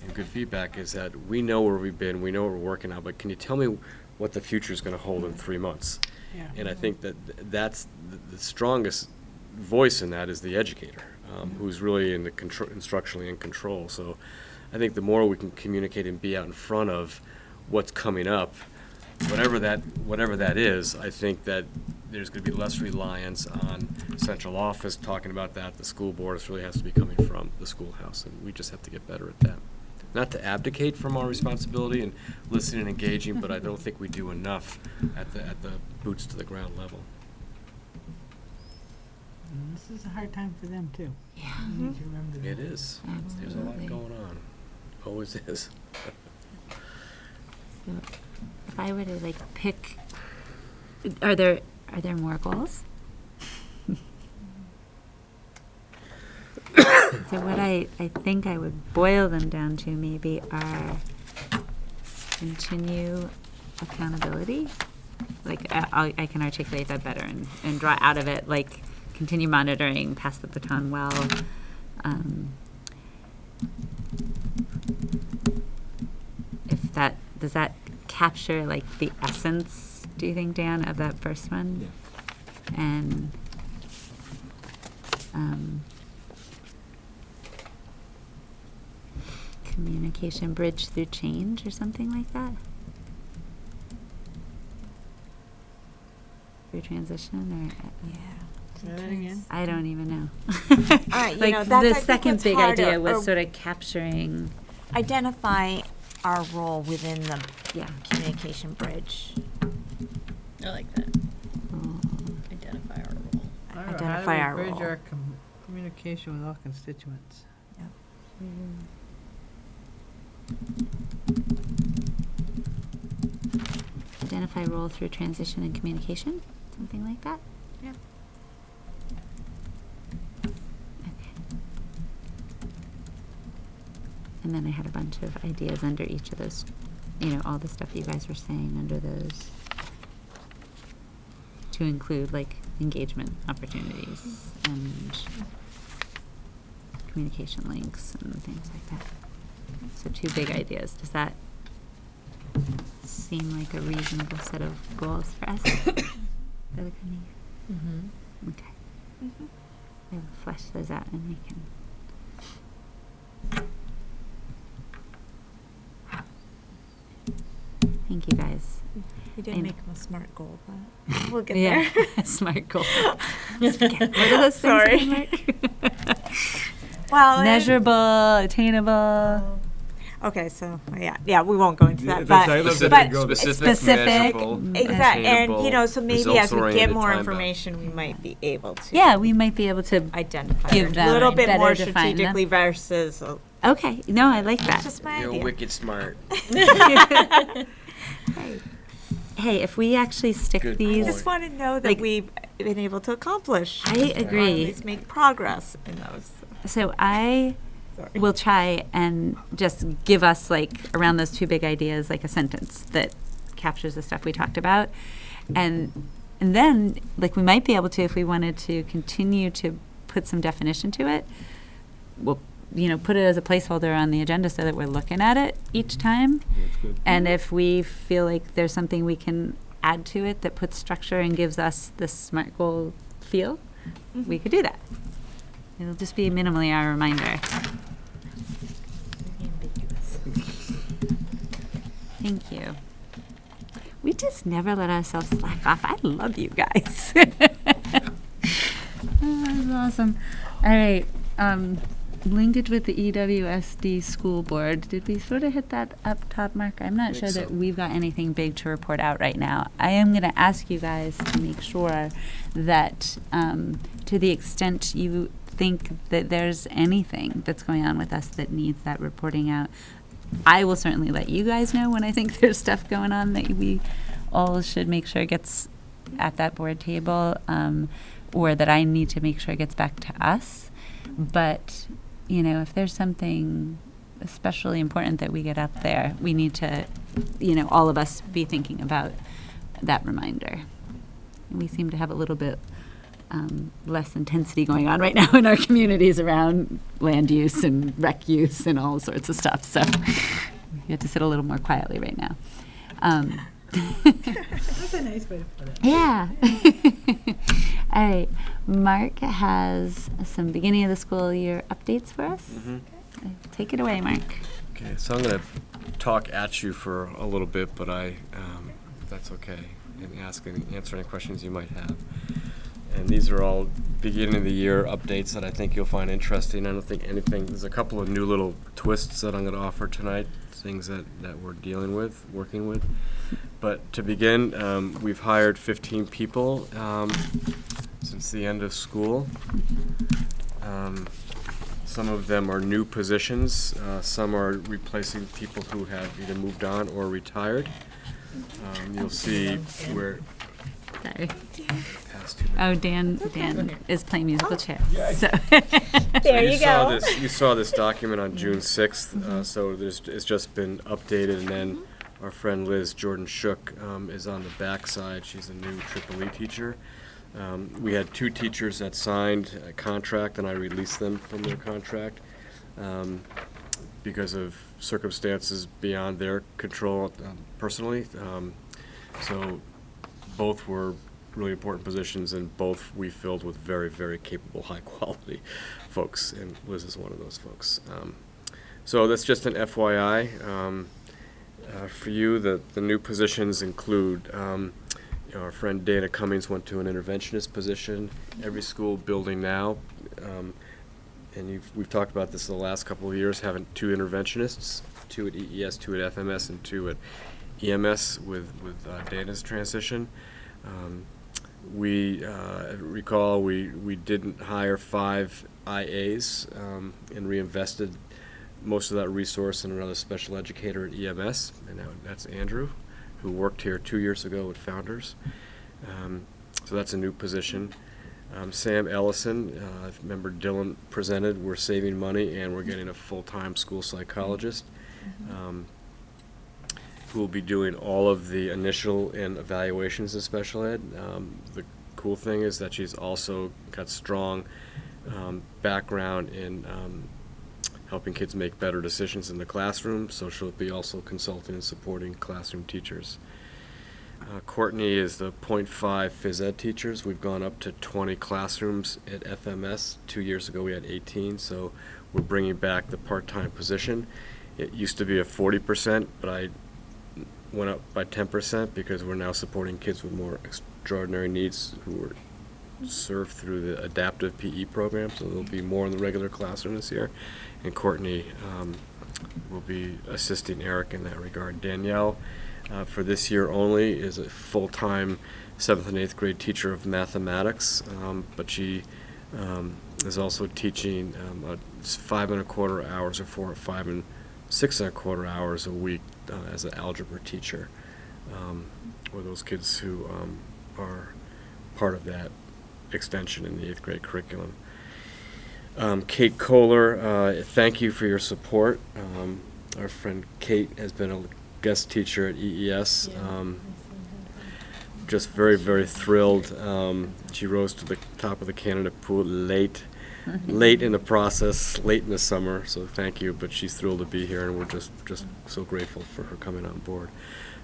and good feedback, is that we know where we've been, we know what we're working on, but can you tell me what the future is going to hold in 3 months? Yeah. And I think that's the strongest voice in that is the educator, who's really in the instructionally in control. So I think the more we can communicate and be out in front of what's coming up, whatever that is, I think that there's going to be less reliance on central office talking about that. The school board really has to be coming from the schoolhouse, and we just have to get better at that. Not to abdicate from our responsibility and listening and engaging, but I don't think we do enough at the boots to the ground level. And this is a hard time for them too. Yeah. You need to remember that. It is. There's a lot Absolutely. going on. Always is. So if I were to like pick, are there more goals? So what I think I would boil them down to maybe are continue accountability. Like I can articulate that better and draw out of it, like continue monitoring, pass the baton well. Does that capture like the essence, do you think, Dan, of that first one? Yeah. And communication bridge through change or something like that? Through transition or Yeah. Say that again. I don't even know. Right, you Like know, that's, I the think second what's big harder, idea was or sort of capturing. identify our role within the Yeah. communication bridge. I like that. Identify our role. Identify our How do we bridge role. our communication with all constituents? Yep. Identify role through transition and communication, something like that. Yep. Okay. And then I had a bunch of ideas under each of those, all the stuff you guys were saying under those, to include like engagement opportunities and communication links and things like that. So 2 big ideas. Does that seem like a reasonable set of goals for us? For the committee? Mm-hmm. Okay. We'll flesh those out and we can. Thank you guys. We I didn't know. make them a SMART goal, but we'll get Yeah, there. smart goal. What are those things Sorry. again, Mark? Well, Measurable, attainable. Okay, so yeah, we won't go into that, That's but I love that but they go there. Specific, measurable, exactly, and attainable, so maybe as we get results-oriented, more time-bound. information, we might be able to Yeah, we might be able to. identify give it them a little bit better more define them. strategically versus. Okay, no, I like That's that. just my You're idea. wicked smart. Hey, if we actually stick Good I these, just want to know that Like- we've been able to accomplish. I or agree. At least make progress in those. So I Sorry. will try and just give us like around those 2 big ideas, like a sentence that captures the stuff we talked about, and then like we might be able to, if we wanted to continue to put some definition to it, we'll put it as a placeholder on the agenda so that we're looking at it each time. That's good. And if we feel like there's something we can add to it that puts structure and gives us the SMART goal feel, we could do that. It'll just be minimally our reminder. Thank you. We just never let ourselves slack off. I love you guys. Oh, that's awesome. All right. Linkage with the EWSD school board. Did we sort of hit that up top, Mark? I'm not sure Think that so. we've got anything big to report out right now. I am going to ask you guys to make sure that to the extent you think that there's anything that's going on with us that needs that reporting out, I will certainly let you guys know when I think there's stuff going on that we all should make sure gets at that board table, or that I need to make sure gets back to us. But if there's something especially important that we get up there, we need to, all of us be thinking about that reminder. We seem to have a little bit less intensity going on right now in our communities around land use and rec use and all sorts of stuff. So we have to sit a little more quietly right now. That's a nice way to put it. Yeah. All right. Mark has some beginning of the school year updates for us. Take it away, Mark. Okay, so I'm going to talk at you for a little bit, but if that's okay, and answer any questions you might have. And these are all beginning of the year updates that I think you'll find interesting. I don't think there's a couple of new little twists that I'm going to offer tonight, things that we're working with. But to begin, we've hired 15 people since the end of school. Some of them are new positions. Some are replacing people who have either moved on or retired. You'll see where. Sorry. Past 2 minutes. Oh, Dan is playing musical chairs. So There you saw go. You saw this document on June 6th, so it's just been updated, and then our friend Liz Jordan Shook is on the back side. She's a new Triple E teacher. We had 2 teachers that signed a contract, and I released them from their contract because of circumstances beyond their control personally. So both were really important positions, and both we filled with very, very capable, high-quality folks, and Liz is one of those folks. So that's just an FYI. For you, the new positions include our friend Dana Cummings went to an interventionist position. Every school building now and we've talked about this the last couple of years, having 2 interventionists, 2 at EES, 2 at FMS, and 2 at EMS with Dana's transition. We recall we didn't hire 5 IAs and reinvested most of that resource in another special educator at EMS, and now that's Andrew, who worked here 2 years ago at Founders. So that's a new position. Sam Ellison, remember Dylan presented, we're saving money and we're getting a full-time school psychologist who will be doing all of the initial and evaluations in special ed. The cool thing is that she's also got strong background in helping kids make better decisions in the classroom, so she'll be also consulting and supporting classroom teachers. Courtney is the .5 phys ed teachers. We've gone up to 20 classrooms at FMS. 2 years ago we had 18, so we're bringing back the part-time position. It used to be a 40%, but I went up by 10% because we're now supporting kids with more extraordinary needs who are served through the adaptive PE program, so there'll be more in the regular classroom this year. And Courtney will be assisting Eric in that regard. Danielle, for this year only, is a full-time 7th and 8th grade teacher of mathematics, but she is also teaching 5 1/4 hours or 5 6 1/4 hours a week as an algebra teacher, or those kids who are part of that extension in the 8th grade curriculum. Kate Kohler, thank you for your support. Our friend Kate has been a guest teacher at EES. Just very, very thrilled. She rose to the top of the candidate pool late in the process, late in the summer, so thank you, but she's thrilled to be here, and we're just so grateful for her coming on board.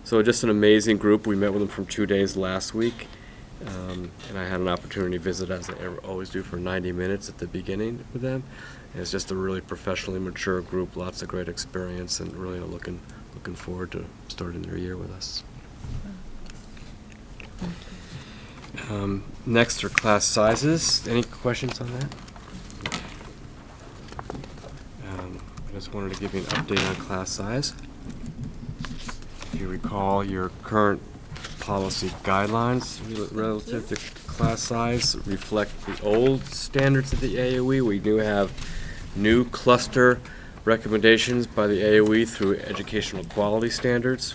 So just an amazing group. We met with them for 2 days last week, and I had an opportunity to visit, as I always do, for 90 minutes at the beginning with them. And it's just a really professionally mature group, lots of great experience, and really looking forward to starting their year with us. Next are class sizes. Any questions on that? I just wanted to give you an update on class size. If you recall, your current policy guidelines relative to class size reflect the old standards of the AOE. We do have new cluster recommendations by the AOE through educational quality standards.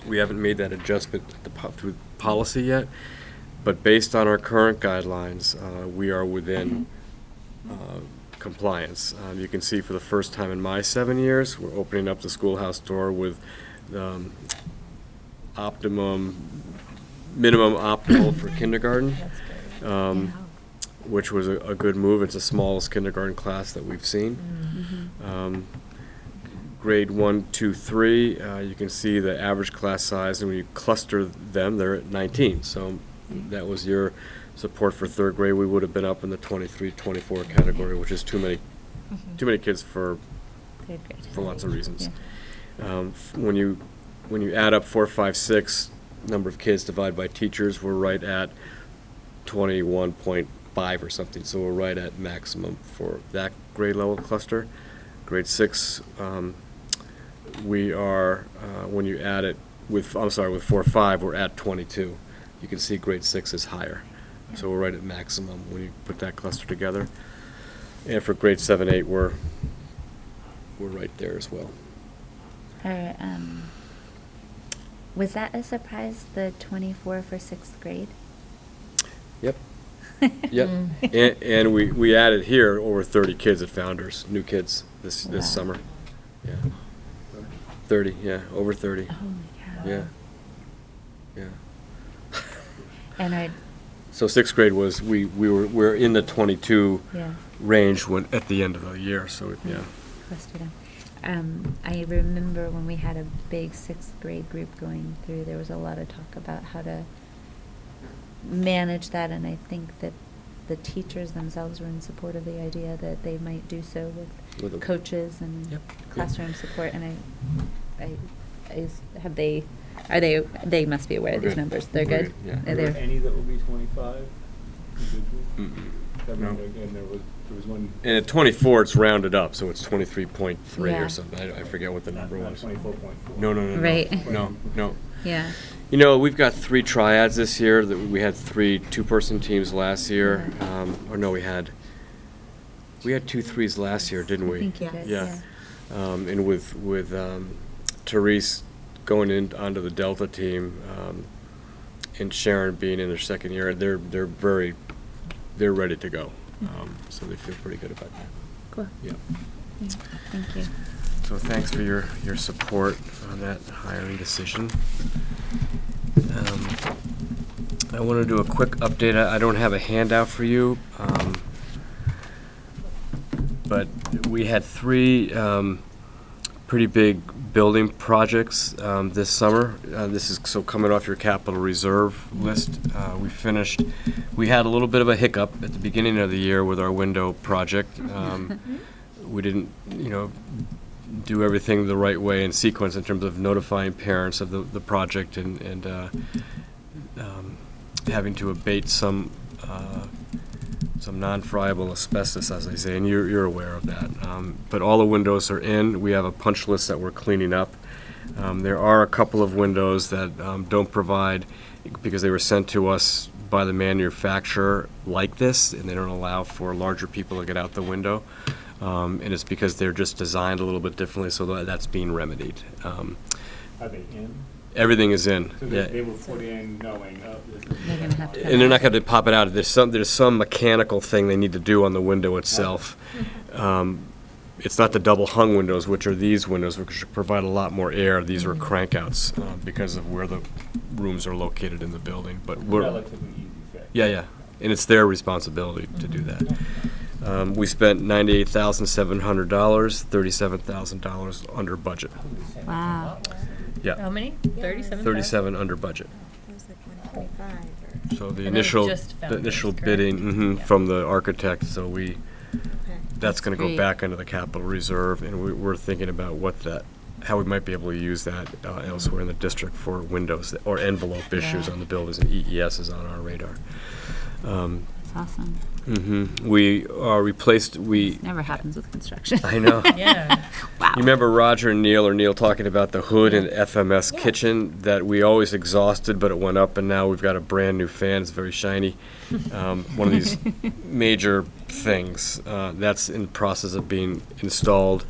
We haven't made that adjustment through policy yet, but based on our current guidelines, we are within compliance. You can see for the first time in my 7 years, we're opening up the schoolhouse door with minimum optimal for kindergarten, which was a good move. It's the smallest kindergarten class that we've seen. Grade 1, 2, 3, you can see the average class size, and when you cluster them, they're at 19. So that was your support for 3rd grade. We would have been up in the 23, 24 category, which is too many kids for lots of reasons. When you add up 4, 5, 6 number of kids divided by teachers, we're right at 21.5 or something. So we're right at maximum for that grade level cluster. Grade 6, we are when you add it with 4, 5, we're at 22. You can see grade 6 is higher. So we're right at maximum when you put that cluster together. And for grade 7, 8, we're right there as well. Was that a surprise, the 24 for 6th grade? Yep. Yep. And we added here over 30 kids at Founders, new kids this summer. Yeah. 30, yeah, over 30. Oh my God. Yeah. Yeah. And so 6th grade was we're in the 22 range at the end of the year. So yeah. Clustered them. I remember when we had a big 6th grade group going through, there was a lot of talk about how to manage that, and I think that the teachers themselves were in support of the idea that they might do so with coaches and classroom support. And they must be aware of these numbers. They're good. Are there any that will be 25? No. And there was one. And at 24, it's rounded up, so it's 23.3 Yeah. or something. I forget what the number was. 24.4. No. Right. No. Yeah. You know, we've got 3 triads this year. That we had 3 two-person teams last year. Or no, we had 2 threes last year, didn't we? I think you did. Yeah. And with Therese going in onto the Delta team, and Sharon being in their second year, they're ready to go. So they feel pretty good about that. Cool. Yeah. Yeah. Thank you. So thanks for your support on that hiring decision. I want to do a quick update. I don't have a handout for you, but we had 3 pretty big building projects this summer. This is so coming off your capital reserve list. We had a little bit of a hiccup at the beginning of the year with our window project. We didn't, do everything the right way in sequence in terms of notifying parents of the project and having to abate some non-friable asbestos, as I say, and you're aware of that. But all the windows are in. We have a punch list that we're cleaning up. There are a couple of windows that don't provide, because they were sent to us by the manufacturer like this, and they don't allow for larger people to get out the window. And it's because they're just designed a little bit differently, so that's being remedied. Are they in? Everything is in. So they were put in knowing, this is. They're gonna have to. And they're not going to pop it out. There's some mechanical thing they need to do on the window itself. It's not the double hung windows, which are these windows, which provide a lot more air. These are crankouts because of where the rooms are located in the building. But we're Relatively easy fix. yeah, and it's their responsibility to do that. We spent $98,700, $37,000 under budget. Wow. Yeah, How many? 37? 37 under budget. That was like 125 or. So the And that was initial just initial founders, bidding correct? mhm, from the architect. So Okay. that's going to go great. back into the capital reserve, and we're thinking about how we might be able to use that elsewhere in the district for windows or envelope issues Yeah. on the buildings, and EES is on our radar. That's awesome. We replaced. Never happens with construction. I know. Yeah. Wow. You remember Roger and Neil talking about the hood and FMS kitchen that we always exhausted, but it went up, and now we've got a brand new fan. It's very shiny. One of these major things that's in process of being installed.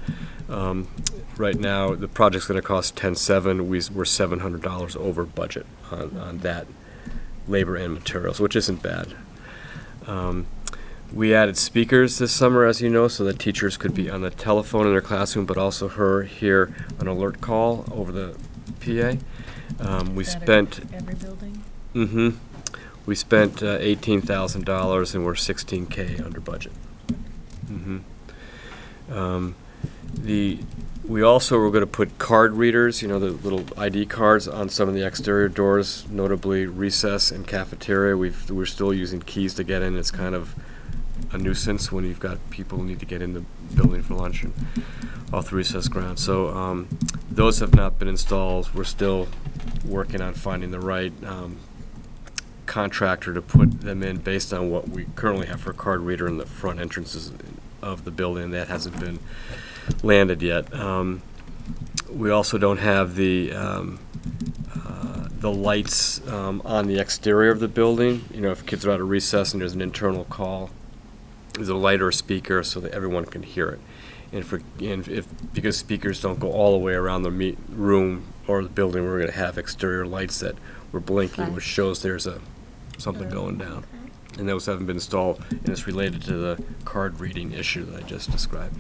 Right now, the project's going to cost $10,700. We're $700 over budget on that labor and materials, which isn't bad. We added speakers this summer, as you know, so that teachers could be on the telephone in their classroom, but also hear an alert call over the PA. We Is that spent every building? we spent $18,000, and we're $16K under budget. We also were going to put card readers, the little ID cards on some of the exterior doors, notably recess and cafeteria. We're still using keys to get in. It's kind of a nuisance when you've got people who need to get in the building for lunch and off the recess ground. So those have not been installed. We're still working on finding the right contractor to put them in based on what we currently have for card reader in the front entrances of the building. That hasn't been landed yet. We also don't have the lights on the exterior of the building. If kids are out of recess and there's an internal call, there's a light or a speaker so that everyone can hear it. Because speakers don't go all the way around the room or the building, we're going to have exterior lights that we're blinking, Flash. which shows there's something going down. And those haven't been installed, and it's related to the card reading issue that I just described.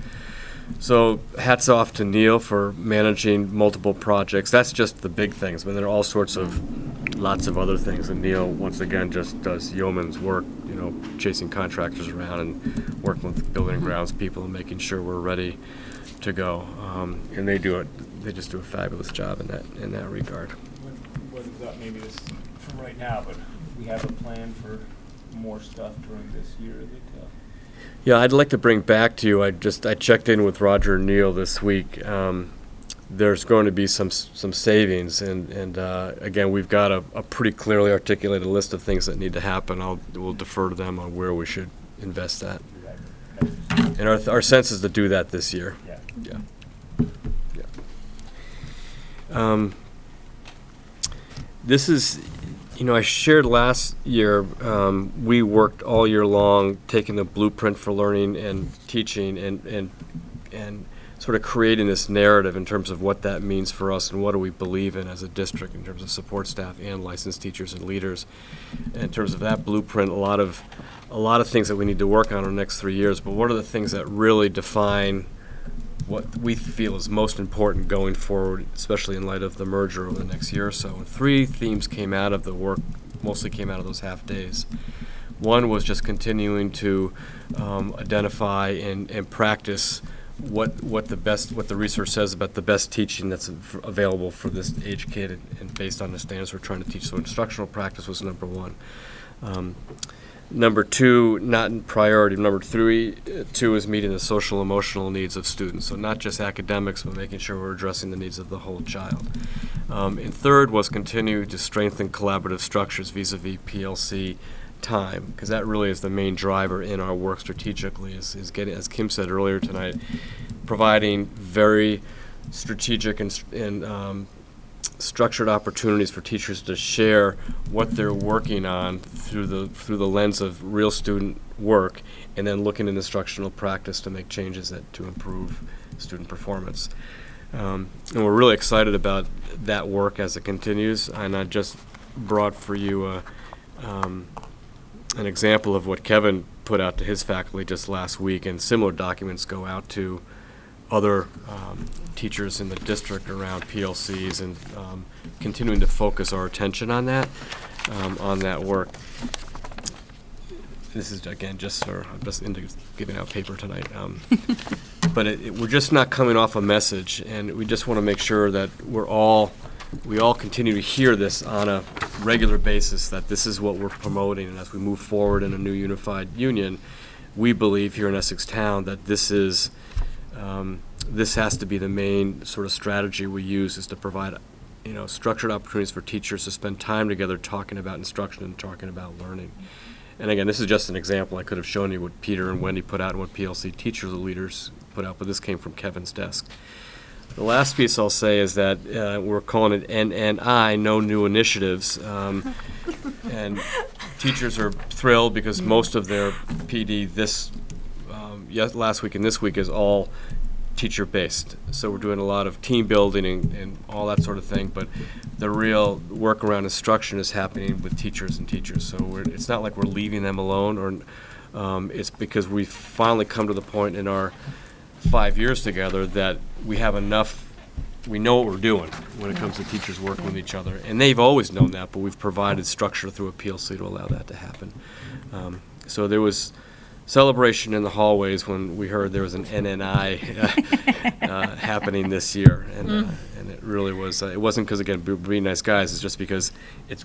So hats off to Neil for managing multiple projects. That's just the big things, but there are all sorts of lots of other things. And Neil, once again, just does yeoman's work, chasing contractors around and working with building and grounds people and making sure we're ready to go. And they just do a fabulous job in that regard. What is up, maybe this for right now, but we have a plan for more stuff during this year, is it? Yeah, I'd like to bring back to you, I checked in with Roger and Neil this week. there's going to be some savings, and again, we've got a pretty clearly articulated list of things that need to happen. We'll defer to them on where we should invest that. And our sense is to do that this year. Yeah. This is, I shared last year, we worked all year long taking the blueprint for learning and teaching and sort of creating this narrative in terms of what that means for us and what do we believe in as a district in terms of support staff and licensed teachers and leaders. And in terms of that blueprint, a lot of things that we need to work on in the next 3 years, but what are the things that really define what we feel is most important going forward, especially in light of the merger over the next year or so. And 3 themes came out of the work, mostly came out of those half days. One was just continuing to identify and practice what the research says about the best teaching that's available for this age kid, and based on the standards we're trying to teach. So instructional practice was number 1. Number 2, not in priority. Number 3, 2 is meeting the social emotional needs of students. So not just academics, but making sure we're addressing the needs of the whole child. And 3rd was continue to strengthen collaborative structures vis-a-vis PLC time, because that really is the main driver in our work strategically, is getting, as Kim said earlier tonight, providing very strategic and structured opportunities for teachers to share what they're working on through the lens of real student work, and then looking in instructional practice to make changes to improve student performance. And we're really excited about that work as it continues. And I just brought for you an example of what Kevin put out to his faculty just last week, and similar documents go out to other teachers in the district around PLCs, and continuing to focus our attention on that work. This is, again, I'm just into giving out paper tonight. But we're just not coming off a message, and we just want to make sure that we all continue to hear this on a regular basis, that this is what we're promoting. And as we move forward in a new unified union, we believe here in Essex Town that this has to be the main sort of strategy we use, is to provide structured opportunities for teachers to spend time together talking about instruction and talking about learning. And again, this is just an example. I could have shown you what Peter and Wendy put out and what PLC teachers and leaders put out, but this came from Kevin's desk. The last piece I'll say is that we're calling it NNI, no new initiatives. And teachers are thrilled because most of their PD last week and this week is all teacher-based. So we're doing a lot of team building and all that sort of thing, but the real work around instruction is happening with teachers and teachers. So it's not like we're leaving them alone, or it's because we've finally come to the point in our 5 years together that we have enough, we know what we're doing when it comes to teachers working with each other. And they've always known that, but we've provided structure through a PLC to allow that to happen. So there was celebration in the hallways when we heard there was an NNI happening this year, and it really was. It wasn't because, again, we're being nice guys. It's just because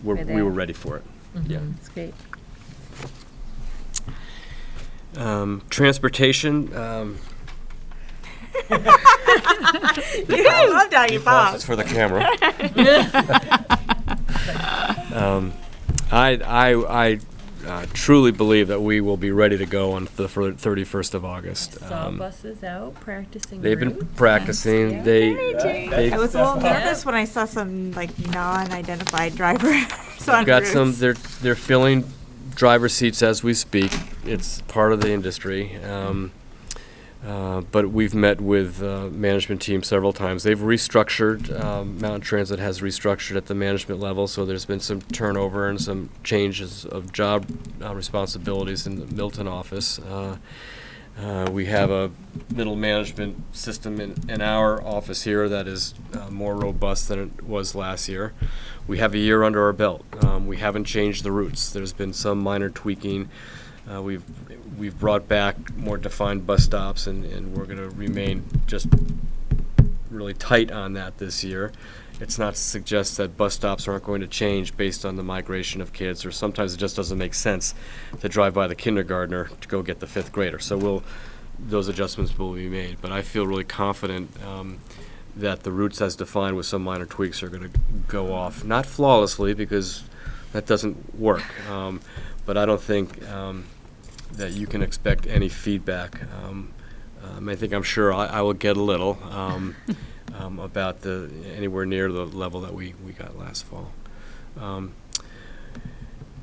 we were ready for it. Yeah, it's great. Transportation. I love how you This pause. for the camera. I truly believe that we will be ready to go on the 31st of August. Saw buses out practicing. They've been routes. practicing. Yeah. They I was a little Yeah. nervous when I saw some non-identified drivers on got routes. some. They're filling driver seats as we speak. It's part of the industry. But we've met with management team several times. They've restructured. Mountain Transit has restructured at the management level, so there's been some turnover and some changes of job responsibilities in the Milton office. We have a middle management system in our office here that is more robust than it was last year. We have a year under our belt. We haven't changed the routes. There's been some minor tweaking. We've brought back more defined bus stops, and we're going to remain just really tight on that this year. It's not to suggest that bus stops aren't going to change based on the migration of kids, or sometimes it just doesn't make sense to drive by the kindergartner to go get the 5th grader. So those adjustments will be made. But I feel really confident that the routes as defined with some minor tweaks are going to go off. Not flawlessly, because that doesn't work. But I don't think that you can expect any feedback. I'm sure I will get a little about anywhere near the level that we got last fall.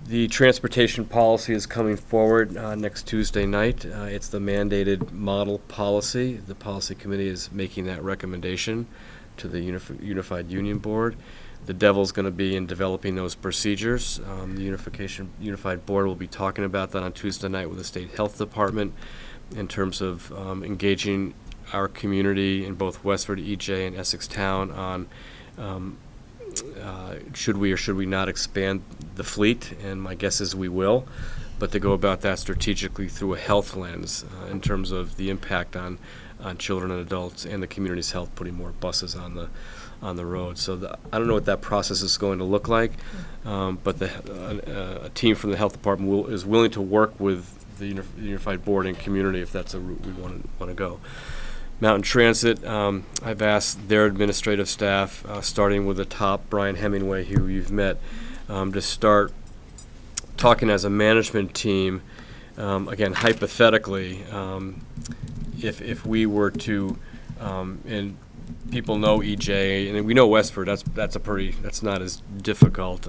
The transportation policy is coming forward next Tuesday night. It's the mandated model policy. The policy committee is making that recommendation to the Unified Union Board. The devil's going to be in developing those procedures. The Unified Board will be talking about that on Tuesday night with the State Health Department in terms of engaging our community in both Westford, EJ, and Essex Town on should we or should we not expand the fleet, and my guess is we will, but to go about that strategically through a health lens in terms of the impact on children and adults and the community's health, putting more buses on the road. So I don't know what that process is going to look like, but a team from the health department is willing to work with the Unified Board and community if that's a route we want to go. Mountain Transit, I've asked their administrative staff, starting with the top, Brian Hemingway, who you've met, to start talking as a management team, again, hypothetically, if we were to, and people know EJ, and we know Westford, that's not as difficult.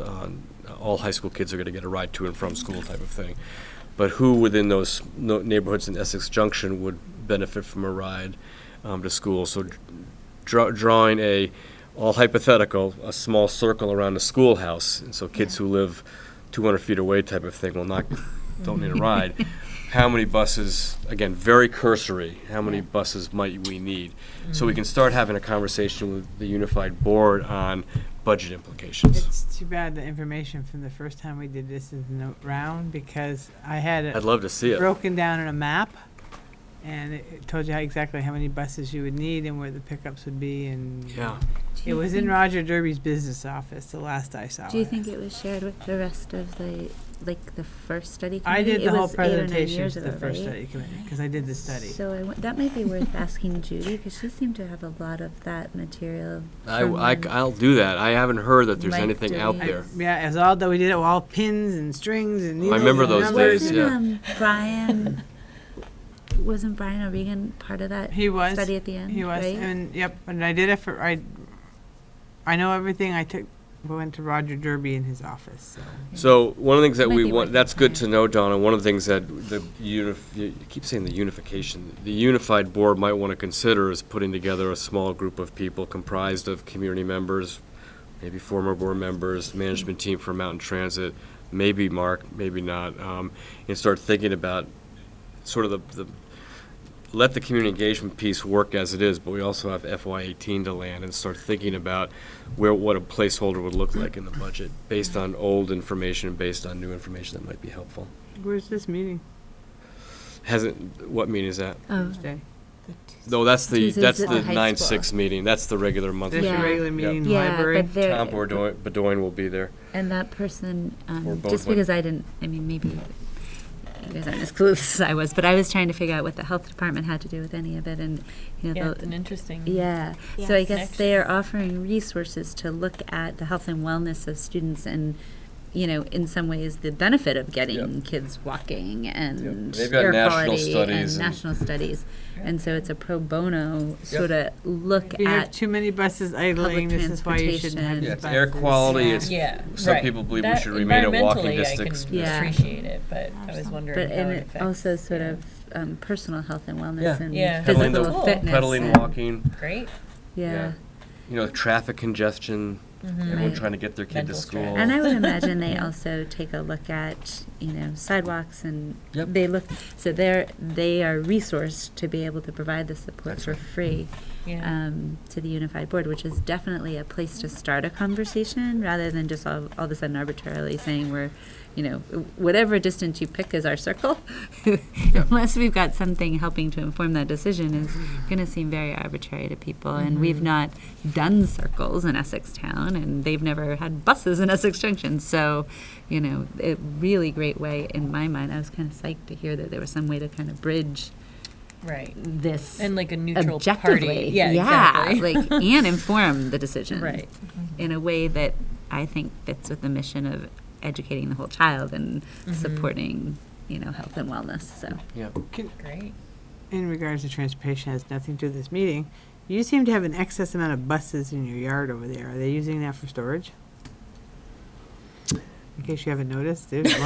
All high school kids are going to get a ride to and from school type of thing. But who within those neighborhoods in Essex Junction would benefit from a ride to school? So drawing all hypothetical, a small circle around the schoolhouse, and so kids who live 200 feet away type of thing don't need a ride. How many buses, again, very cursory, how many buses might we need? So we can start having a conversation with the Unified Board on budget implications. It's too bad the information from the first time we did this isn't around, because I had it I'd love to see it. broken down in a map, and it told you exactly how many buses you would need and where the pickups would be, and Yeah. it was in Roger Derby's business office the last I saw Do you it. think it was shared with the rest of the first study committee? I did It the whole was 8 or 9 presentation years to the ago, first right? study committee, because I did the study. So that might be worth asking Judy, because she seemed to have a lot of that material. I'll do that. I haven't heard that there's Mike anything out Derby. there. Yeah, as all that we did it with all pins and strings and needles. remember and those numbers. days, Wasn't yeah. wasn't Brian O'Regan part of that He was. study at the end? He was, right? and yep, and I did it for I know everything. Went to Roger Derby in his office. So one of the things that Might we be want, worth that's good to trying. know, Donna. One of the things that you keep saying the unification, the Unified Board might want to consider is putting together a small group of people comprised of community members, maybe former board members, management team for Mountain Transit, maybe Mark, maybe not, and start thinking about sort of the let the community engagement piece work as it is, but we also have FY18 to land, and start thinking about what a placeholder would look like in the budget based on old information and based on new information that might be helpful. Where's this meeting? What meeting is that? Oh, Tuesday. No, that's the Tuesdays at the high 9/6 meeting. That's the regular monthly. There's Yeah. your regular meeting in the yeah, library. but there, Tom Bedoin will be there. and that person, Or both just went. because maybe you guys aren't as clueless as I was, but I was trying to figure out what the health department had to do with any of it, and Yeah, it's an interesting. Yeah, so I Yes. guess they are offering resources to look at the health and wellness of students, and in some ways the benefit of getting Yep. kids walking and They've got air national quality studies and and- national studies, and so it's a pro bono sort of look If you have at too many buses idling, this is why you shouldn't have transportation. these Yeah, it's buses. air quality. Yeah. It's Yeah, some right. people believe we That should remain at walking environmentally, distance. I can Yeah. appreciate it, but I was wondering but how and it it affects. also sort of personal health and wellness Yeah. and Yeah. Pedaling physical the- fitness. Pedaling, and- walking. Great. Yeah. Traffic congestion. Everyone Right. trying to get their kid Mental to school. stress. And I would imagine they also take a look at, sidewalks, and Yep. they are resourced to be able to provide the support That's for right. free Yeah. to the Unified Board, which is definitely a place to start a conversation rather than just all of a sudden arbitrarily saying we're, whatever distance you pick as our circle, unless we've got something helping to inform that decision, is going to seem very arbitrary to people. And we've not done circles in Essex Town, and they've never had buses in Essex Junction. So, a really great way, in my mind, I was kind of psyched to hear that there was some way to kind of bridge Right. this And like a neutral objectively. party. Yeah, exactly. like and inform the decision Right. in a way that I think fits with the mission of educating the whole child and supporting, health and wellness. So Yeah. Great. In regards to transportation, has nothing to do with this meeting. You seem to have an excess amount of buses in your yard over there. Are they using that for storage? In case you haven't noticed, there's a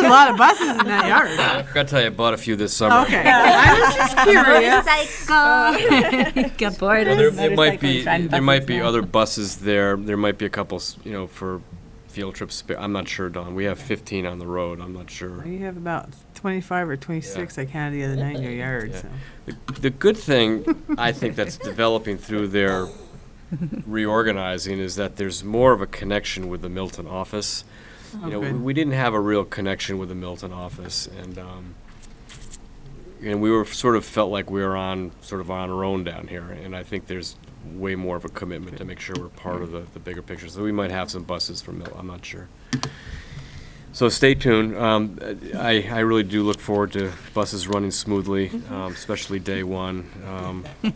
lot of buses in that yard. I forgot to tell you, I bought a few this summer. Okay, I was just curious. motorcycle. Got bored. Well, of there might be motorcycles, there might buses be now. other buses there. There might be a couple, for field trips. I'm not sure, Don. We have 15 on the road. I'm not sure. You have about 25 or 26, I counted the other night in your yard, Yeah. so. The good thing I think that's developing through their reorganizing is that there's more of a connection with the Milton office. Good. We didn't have a real connection with the Milton office, and we were sort of felt like we were on our own down here. And I think there's way more of a commitment to make sure we're part of the bigger picture. So we might have some buses from Milton. I'm not sure. So stay tuned. I really do look forward to buses running smoothly, especially day one.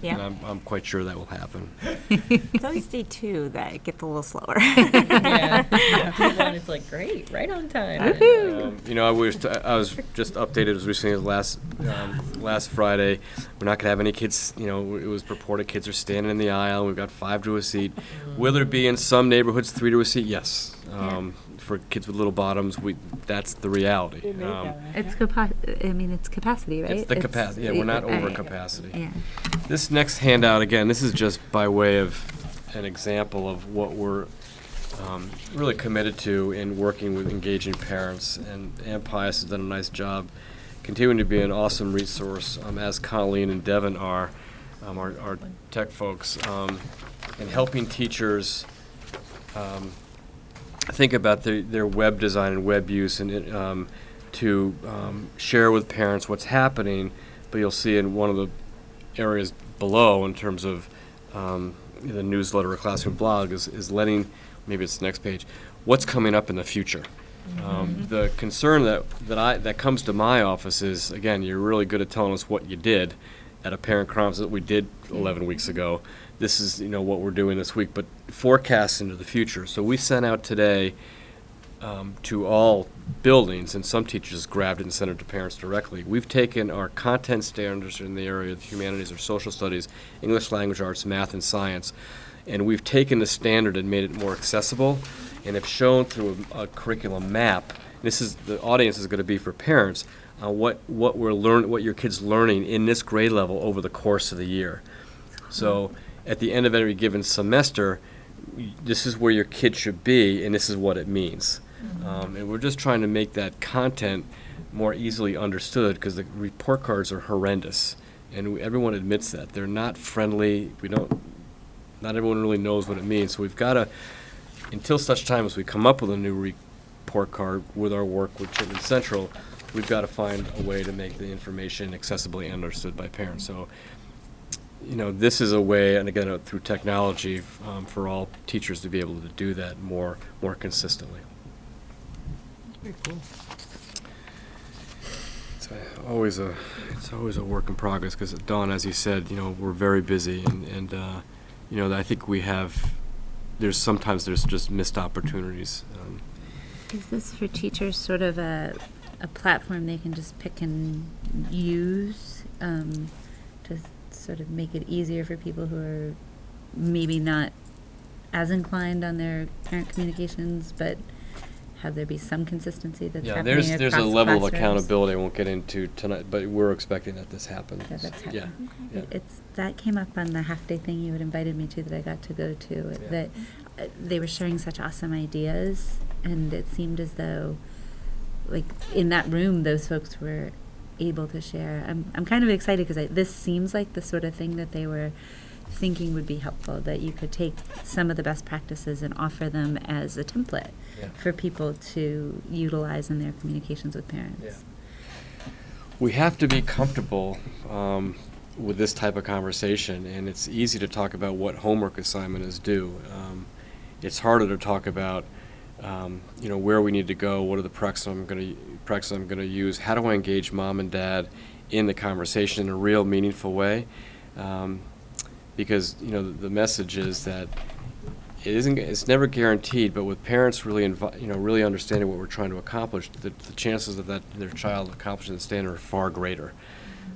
Yeah. And I'm quite sure that will happen. It's always day 2 that it gets a little slower. Yeah. Day one, it's like, great, right on time. I was just updated as recently as last Friday. We're not gonna have any kids. It was reported kids are standing in the aisle. We've got 5 to a seat. Will there be in some neighborhoods 3 to a seat? Yes. For kids with little bottoms, that's the reality. It's it's capacity, right? It's the capacity. Yeah, we're not over capacity. Yeah. This next handout, again, this is just by way of an example of what we're really committed to in working with engaging parents. And Ann Pius has done a nice job continuing to be an awesome resource, as Colleen and Devin are, our tech folks, in helping teachers think about their web design and web use and to share with parents what's happening. But you'll see in one of the areas below in terms of the newsletter or classroom blog is letting, maybe it's the next page, what's coming up in the future. The concern that comes to my office is, again, you're really good at telling us what you did at a parent conference that we did 11 weeks ago. This is what we're doing this week, but forecasts into the future. So we sent out today to all buildings, and some teachers grabbed it and sent it to parents directly. We've taken our content standards in the area of humanities or social studies, English language arts, math, and science, and we've taken the standard and made it more accessible, and have shown through a curriculum map. The audience is going to be for parents. What your kids learning in this grade level over the course of the year. So at the end of every given semester, this is where your kid should be, and this is what it means. And we're just trying to make that content more easily understood, because the report cards are horrendous, and everyone admits that they're not friendly. Not everyone really knows what it means. So we've got to, until such time as we come up with a new report card with our work with Chittenden Central, we've got to find a way to make the information accessibly understood by parents. So, this is a way, and again, through technology, for all teachers to be able to do that more consistently. Very cool. It's always a work in progress, because Dawn, as you said, we're very busy, and I think there's just missed opportunities. Is this for teachers sort of a platform they can just pick and use to sort of make it easier for people who are maybe not as inclined on their parent communications, but have there be some consistency that's happening across there's a level of classrooms? accountability I won't get into tonight, but we're expecting that this happens. That that's Yeah. happening. Yeah. That came up on the half-day thing you had invited me to that I got to go to, Yeah. that they were sharing such awesome ideas, and it seemed as though, like, in that room, those folks were able to share. I'm kind of excited, because this seems like the sort of thing that they were thinking would be helpful, that you could take some of the best practices and offer them as a template for people to utilize in their communications with parents. Yeah. We have to be comfortable with this type of conversation, and it's easy to talk about what homework assignment is due. It's harder to talk about where we need to go, what are the practices I'm going to use, how do I engage mom and dad in the conversation in a real meaningful way. Because, the message is that it's never guaranteed, but with parents really really understanding what we're trying to accomplish, the chances of their child accomplishing the standard are far greater.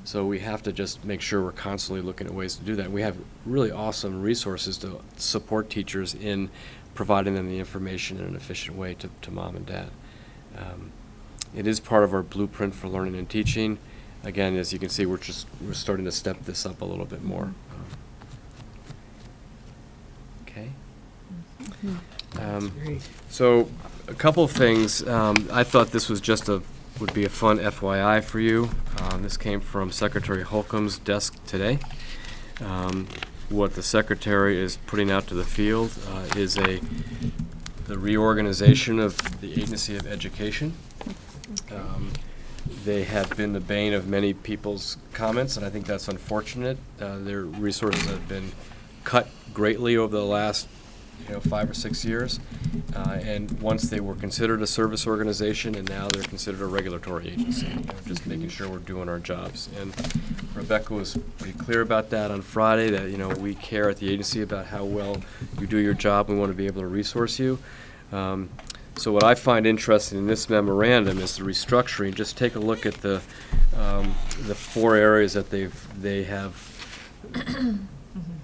So we have to just make sure we're constantly looking at ways to do that. We have really awesome resources to support teachers in providing them the information in an efficient way to mom and dad. It is part of our blueprint for learning and teaching. Again, as you can see, we're starting to step this up a little bit more. Okay. So a couple of things. I thought this was would be a fun FYI for you. This came from Secretary Holcomb's desk today. What the Secretary is putting out to the field is the reorganization of the Agency of Education. They have been the bane of many people's comments, and I think that's unfortunate. Their resources have been cut greatly over the last 5 or 6 years, and once they were considered a service organization, and now they're considered a regulatory agency, just making sure we're doing our jobs. And Rebecca was pretty clear about that on Friday, that we care at the agency about how well you do your job. We want to be able to resource you. So what I find interesting in this memorandum is the restructuring. Just take a look at the 4 areas that they have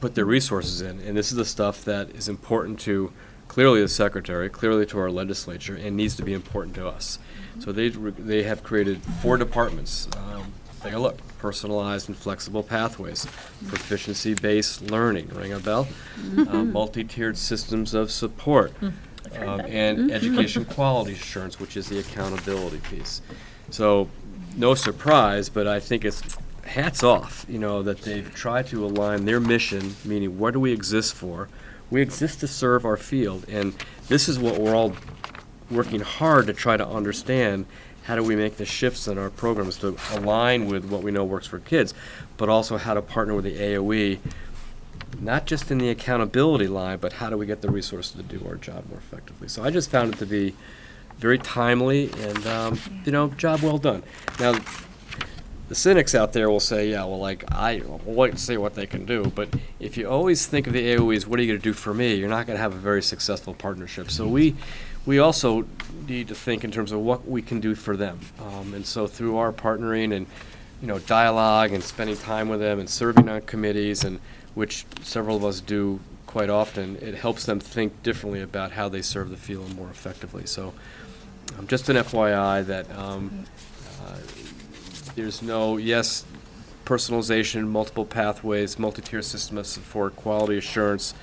put their resources in, and this is the stuff that is important to clearly the Secretary, clearly to our legislature, and needs to be important to us. So they have created 4 departments. Take a look: personalized and flexible pathways, proficiency-based learning, ring a bell, multi-tiered systems of support, and education quality assurance, which is the accountability piece. So no surprise, but I think it's hats off, that they've tried to align their mission, meaning what do we exist for? We exist to serve our field, and this is what we're all working hard to try to understand. How do we make the shifts in our programs to align with what we know works for kids, but also how to partner with the AOE, not just in the accountability line, but how do we get the resources to do our job more effectively? So I just found it to be very timely and, job well done. Now, the cynics out there will say, I will wait and see what they can do. But if you always think of the AOE as, what are you going to do for me? You're not going to have a very successful partnership. So we also need to think in terms of what we can do for them. And so through our partnering and, dialogue and spending time with them and serving on committees, and which several of us do quite often, it helps them think differently about how they serve the field more effectively. So just an FYI that there's personalization, multiple pathways, multi-tier system of support, quality assurance,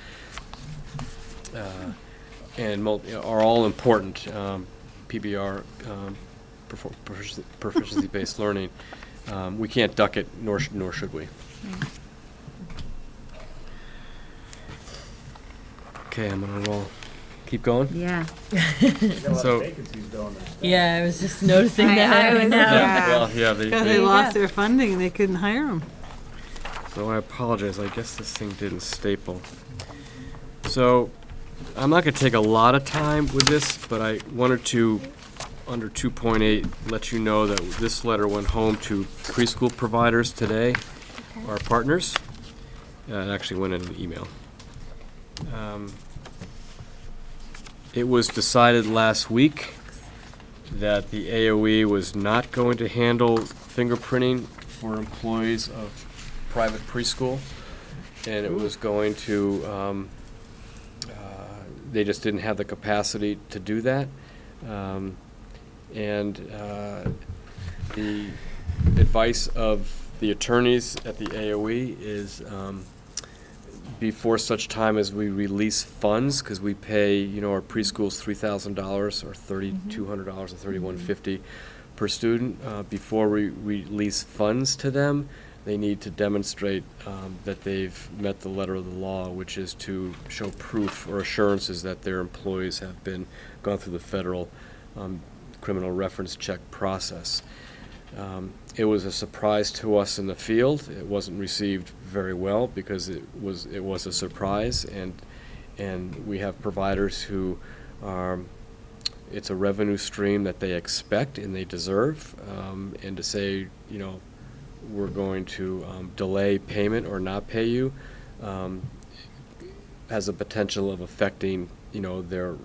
and are all important. PBR, proficiency-based learning. We can't duck it, nor should we. Okay, I'm gonna roll. Keep going. Yeah. So. Yeah, I was just noticing that. Well, yeah. Because they lost their funding and they couldn't hire them. So I apologize. I guess this thing didn't staple. So I'm not going to take a lot of time with this, but I wanted to, under 2.8, let you know that this letter went home to preschool providers today, our partners. It actually went in an email. It was decided last week that the AOE was not going to handle fingerprinting for employees of private preschool, and it was going to, they just didn't have the capacity to do that. And the advice of the attorneys at the AOE is before such time as we release funds, because we pay, our preschools $3,000 or $3,200 or $3,150 per student. Before we release funds to them, they need to demonstrate that they've met the letter of the law, which is to show proof or assurances that their employees have gone through the federal criminal reference check process. It was a surprise to us in the field. It wasn't received very well because it was a surprise, and we have providers who it's a revenue stream that they expect and they deserve, and to say, we're going to delay payment or not pay you has a potential of affecting, their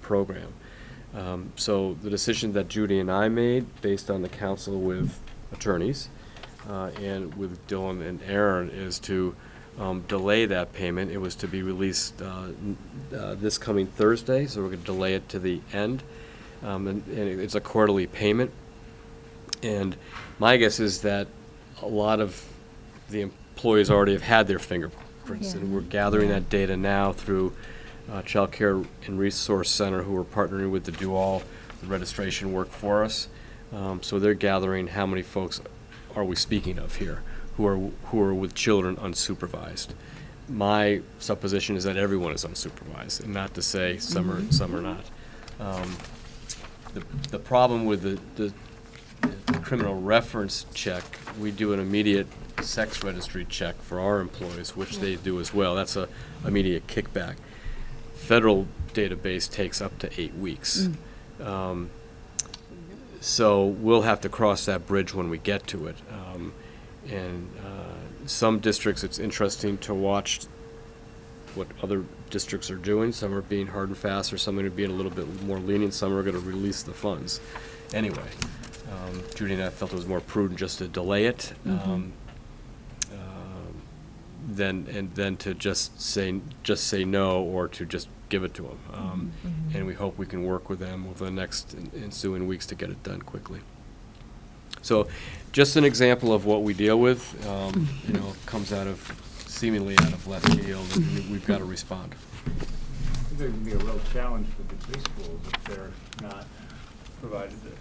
program. So the decision that Judy and I made, based on the counsel with attorneys and with Dylan and Aaron, is to delay that payment. It was to be released this coming Thursday, so we're going to delay it to the end. And it's a quarterly payment. And my guess is that a lot of the employees already have had their fingerprints, and we're gathering that data now through Child Care and Resource Center, who are partnering with to do all the registration work for us. So they're gathering how many folks are we speaking of here who are with children unsupervised. My supposition is that everyone is unsupervised, and not to say some are not. The problem with the criminal reference check, we do an immediate sex registry check for our employees, which they do as well. That's a immediate kickback. Federal database takes up to 8 weeks. So we'll have to cross that bridge when we get to it. And some districts, it's interesting to watch what other districts are doing. Some are being hard and fast, or some are being a little bit more lenient. Some are going to release the funds. Anyway, Judy and I felt it was more prudent just to delay it than to just say no, or to just give it to them. And we hope we can work with them over the next ensuing weeks to get it done quickly. So, just an example of what we deal with. Comes seemingly out of left field, and we've got to respond. I think there can be a real challenge for the preschools if they're not provided the.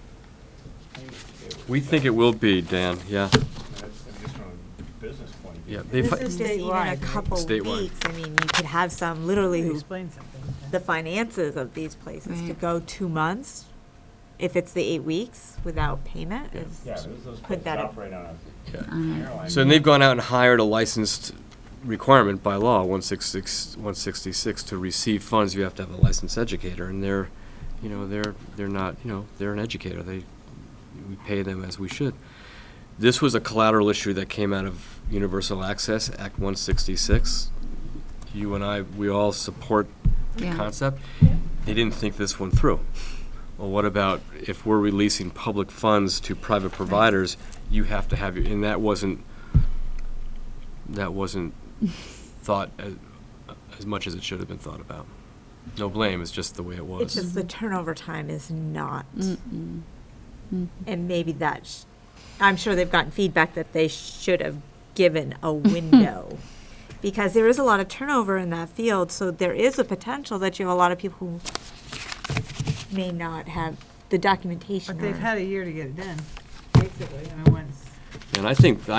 We think it will be, Dan. Yeah. That's just from a business point of view. Yeah. This is just even a Statewide, couple Statewide. weeks. I mean, you could have some literally who, Explain something. the finances of these places to Right. go 2 months, if it's the 8 weeks without payment, Yeah. is, Yeah, those Put places that in- operate on Yeah. a airline. So they've gone out and hired a licensed requirement by law, 166, to receive funds. You have to have a licensed educator, and they're not, they're an educator. We pay them as we should. This was a collateral issue that came out of Universal Access, Act 166. You and I, we all support the concept. They didn't think this one through. Well, what about if we're releasing public funds to private providers? You have to have and that wasn't thought as much as it should have been thought about. No blame, it's just the way it was. it's just the turnover time is not. And maybe I'm sure they've gotten feedback that they should have given a window. Because there is a lot of turnover in that field, so there is a potential that you have a lot of people who may not have the documentation. But they've or- had a year to get it done, basically. I mean, once. And I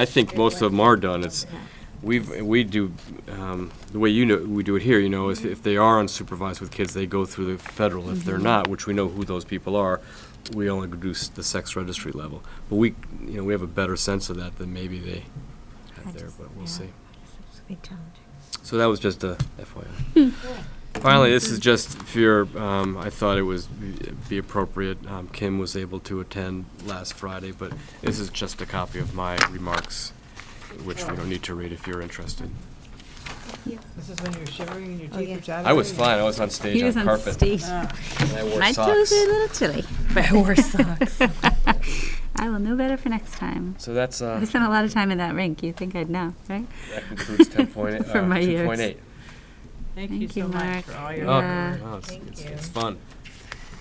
think most of them are done. It's Yeah. we do the way we do it here. Is if they are unsupervised with kids, they go through the federal. If they're not, which we know who those people are, we only do the sex registry level. But we have a better sense of that than maybe they have there. But we'll see. It's a big challenge. So that was just a FYI. Finally, this is just for I thought it was be appropriate. Kim was able to attend last Friday, but this is just a copy of my remarks, which we don't need to read if you're interested. This is when you're shivering and your Oh, teeth yeah. are chattering? I was fine. I was on stage He was on on carpet. stage. Ah. And I wore My socks. toes are a little chilly. I wore socks. I will know better for next time. So that's I spent a lot of time in that rink. You think I'd know, right? that concludes 10.8. For my years. 2.8. Thank you Thank so you, much Mark. for all your Oh, Yeah. wow, it's, Thank it's, you. it's fun.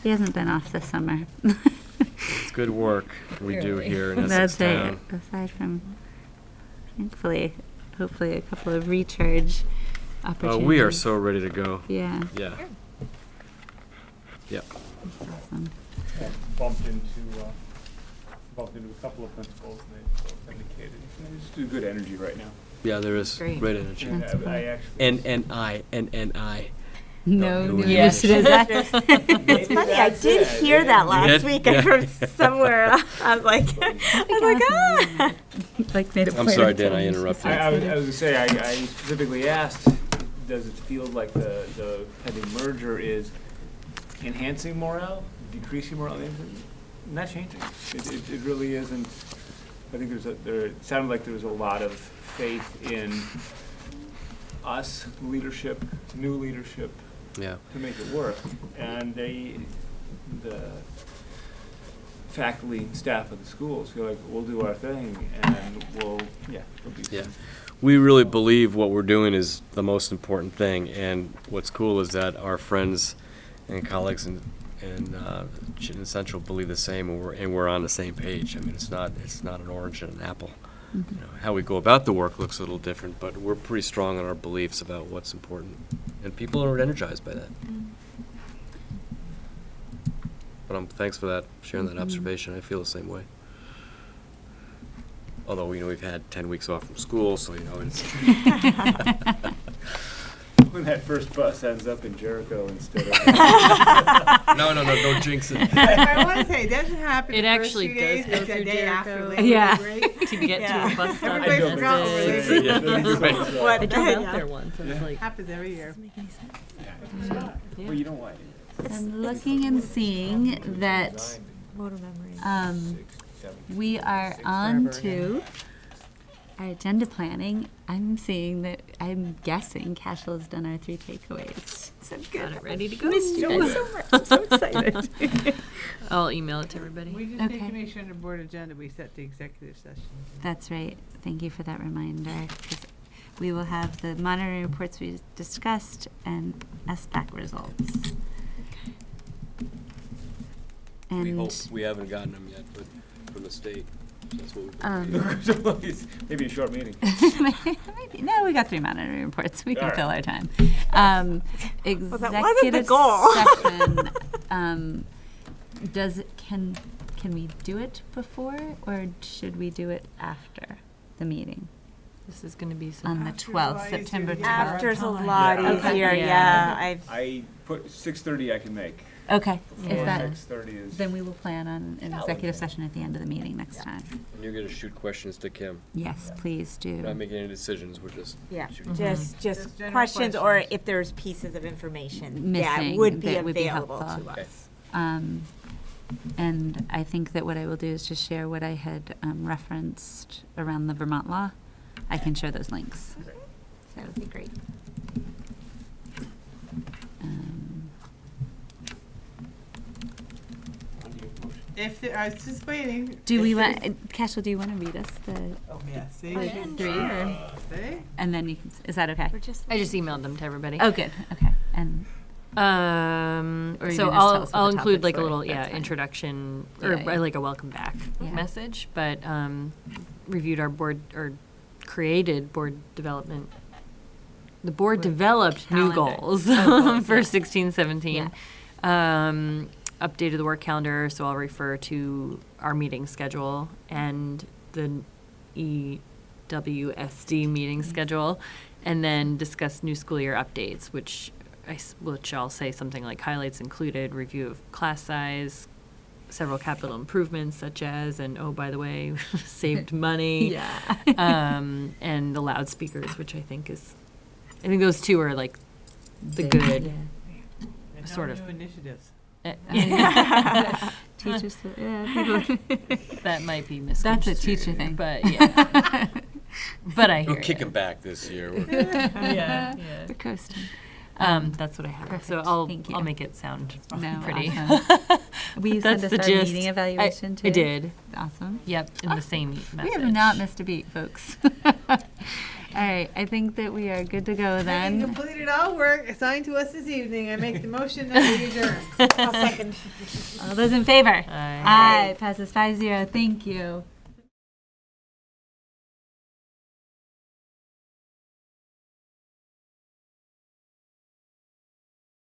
He hasn't been off this summer. It's good work we do Clearly. here in Essex That's right. town. Aside from, hopefully a couple of recharge opportunities. We are so ready to go. Yeah. Yeah. Yep. That's awesome. Yeah, bumped into a couple of principals, and they both indicated there's just good energy right now. Yeah, there is Great. great energy. That's I cool. actually. N-I. No no new Yes. initiatives. It's funny, I did hear that last did? week Yeah. from somewhere. I was like, ah. Like made a I'm point sorry, of Dan, I telling me interrupted. I was going to say, I specifically asked, does it feel like the pending merger is enhancing morale, decreasing morale? Not changing. It really isn't I think it sounded like there was a lot of faith in us, leadership, new leadership, Yeah. to make it work. And the faculty and staff of the schools feel like we'll do our thing and there'll be Yeah. some. We really believe what we're doing is the most important thing, and what's cool is that our friends and colleagues in Chittenden Central believe the same, and we're on the same page. I mean, it's not an orange and an apple. You know, how we go about the work looks a little different, but we're pretty strong on our beliefs about what's important, and people are energized by that. But thanks for sharing that observation. I feel the same way. Although, we've had 10 weeks off from school, so, it's... When that first bus ends up in Jericho instead of... No, don't jinx it. I want to say, it doesn't happen It the first actually few days, does go it's the through day after Jericho. Labor Yeah. Day break. To get to a bus stop. Everybody in forgot what Essex. Labor Day Yeah. was. What? I drove Yeah. out there once. I was like, Happens every year. Well, you know why? I'm looking and seeing that Motor memory. we are on to our agenda planning. I'm seeing that, I'm guessing Cashel has done our 3 takeaways. So got it ready to go. Missed you guys so much. I'm so excited. I'll email it to everybody. We just need Okay. to make sure on the board agenda we set the executive session. That's right. Thank you for that reminder. 'Cause we will have the monitoring reports we discussed and SBAC results. We And hope we haven't gotten them yet, but from the state. That's what we Maybe a short meeting. maybe, no, we got 3 monitoring reports. We can All right. fill our time. Well, that wasn't the Executive goal. session, can we do it before, or should we do it after the meeting This is going to be on some. the After 12th, is September easier. 12th? After's a lot Yeah. easier, Okay. yeah. Yeah. I put 6:30 I can make. Okay, Before if that, 6:30 is. then we will plan on an executive session at the end of the meeting next time. And you're going to shoot questions to Kim. Yes, please We're not do. making any decisions, we're just Yeah, shooting. just Just general questions, or questions. if there's pieces of information that Missing would be that would be available helpful. to us. And I think that what I will do is just share what I had referenced around the Vermont law. I can share those links. That would be great. I was just waiting. Do we If want, there's- Cashel, do you want to read us the, Oh, yeah, see? the 3, or, See? and then you can, is that okay? We're just. I just emailed them to everybody. Oh, good, okay. And, Or you So can just tell I'll us what I'll the include topics like a were. little That's fine. introduction Yeah, or yeah. like a welcome back Yeah. message, but reviewed our board or created board development. The board developed new calendar. goals Oh, goals, for yeah. 16-17. Updated the work calendar, so I'll refer to our meeting schedule and the EWSD meeting schedule, and then discuss new school year updates, which I'll say something like highlights included, review of class size, several capital improvements such as, and oh, by the way, saved money. yeah. And the loudspeakers, which I think those 2 are like the Big, good. yeah. And Sort no of. new initiatives. Teachers, yeah, people. That might be That's a misconstrued, teacher thing. but yeah. But I hear We're kicking it. back this year. Yeah, We're coasting. that's what I have. So Perfect. Thank you. I'll make it sound No, pretty. awesome. Will you send That's us the our gist. meeting evaluation too? I did. Awesome. Yep, in the same message. We have not missed a beat, folks. All right, I think that we are good to go Having then. completed all work assigned to us this evening, I make the motion that we adjourn. I'll second. All those in favor? Aye. Aye, passes 5-0. Thank you.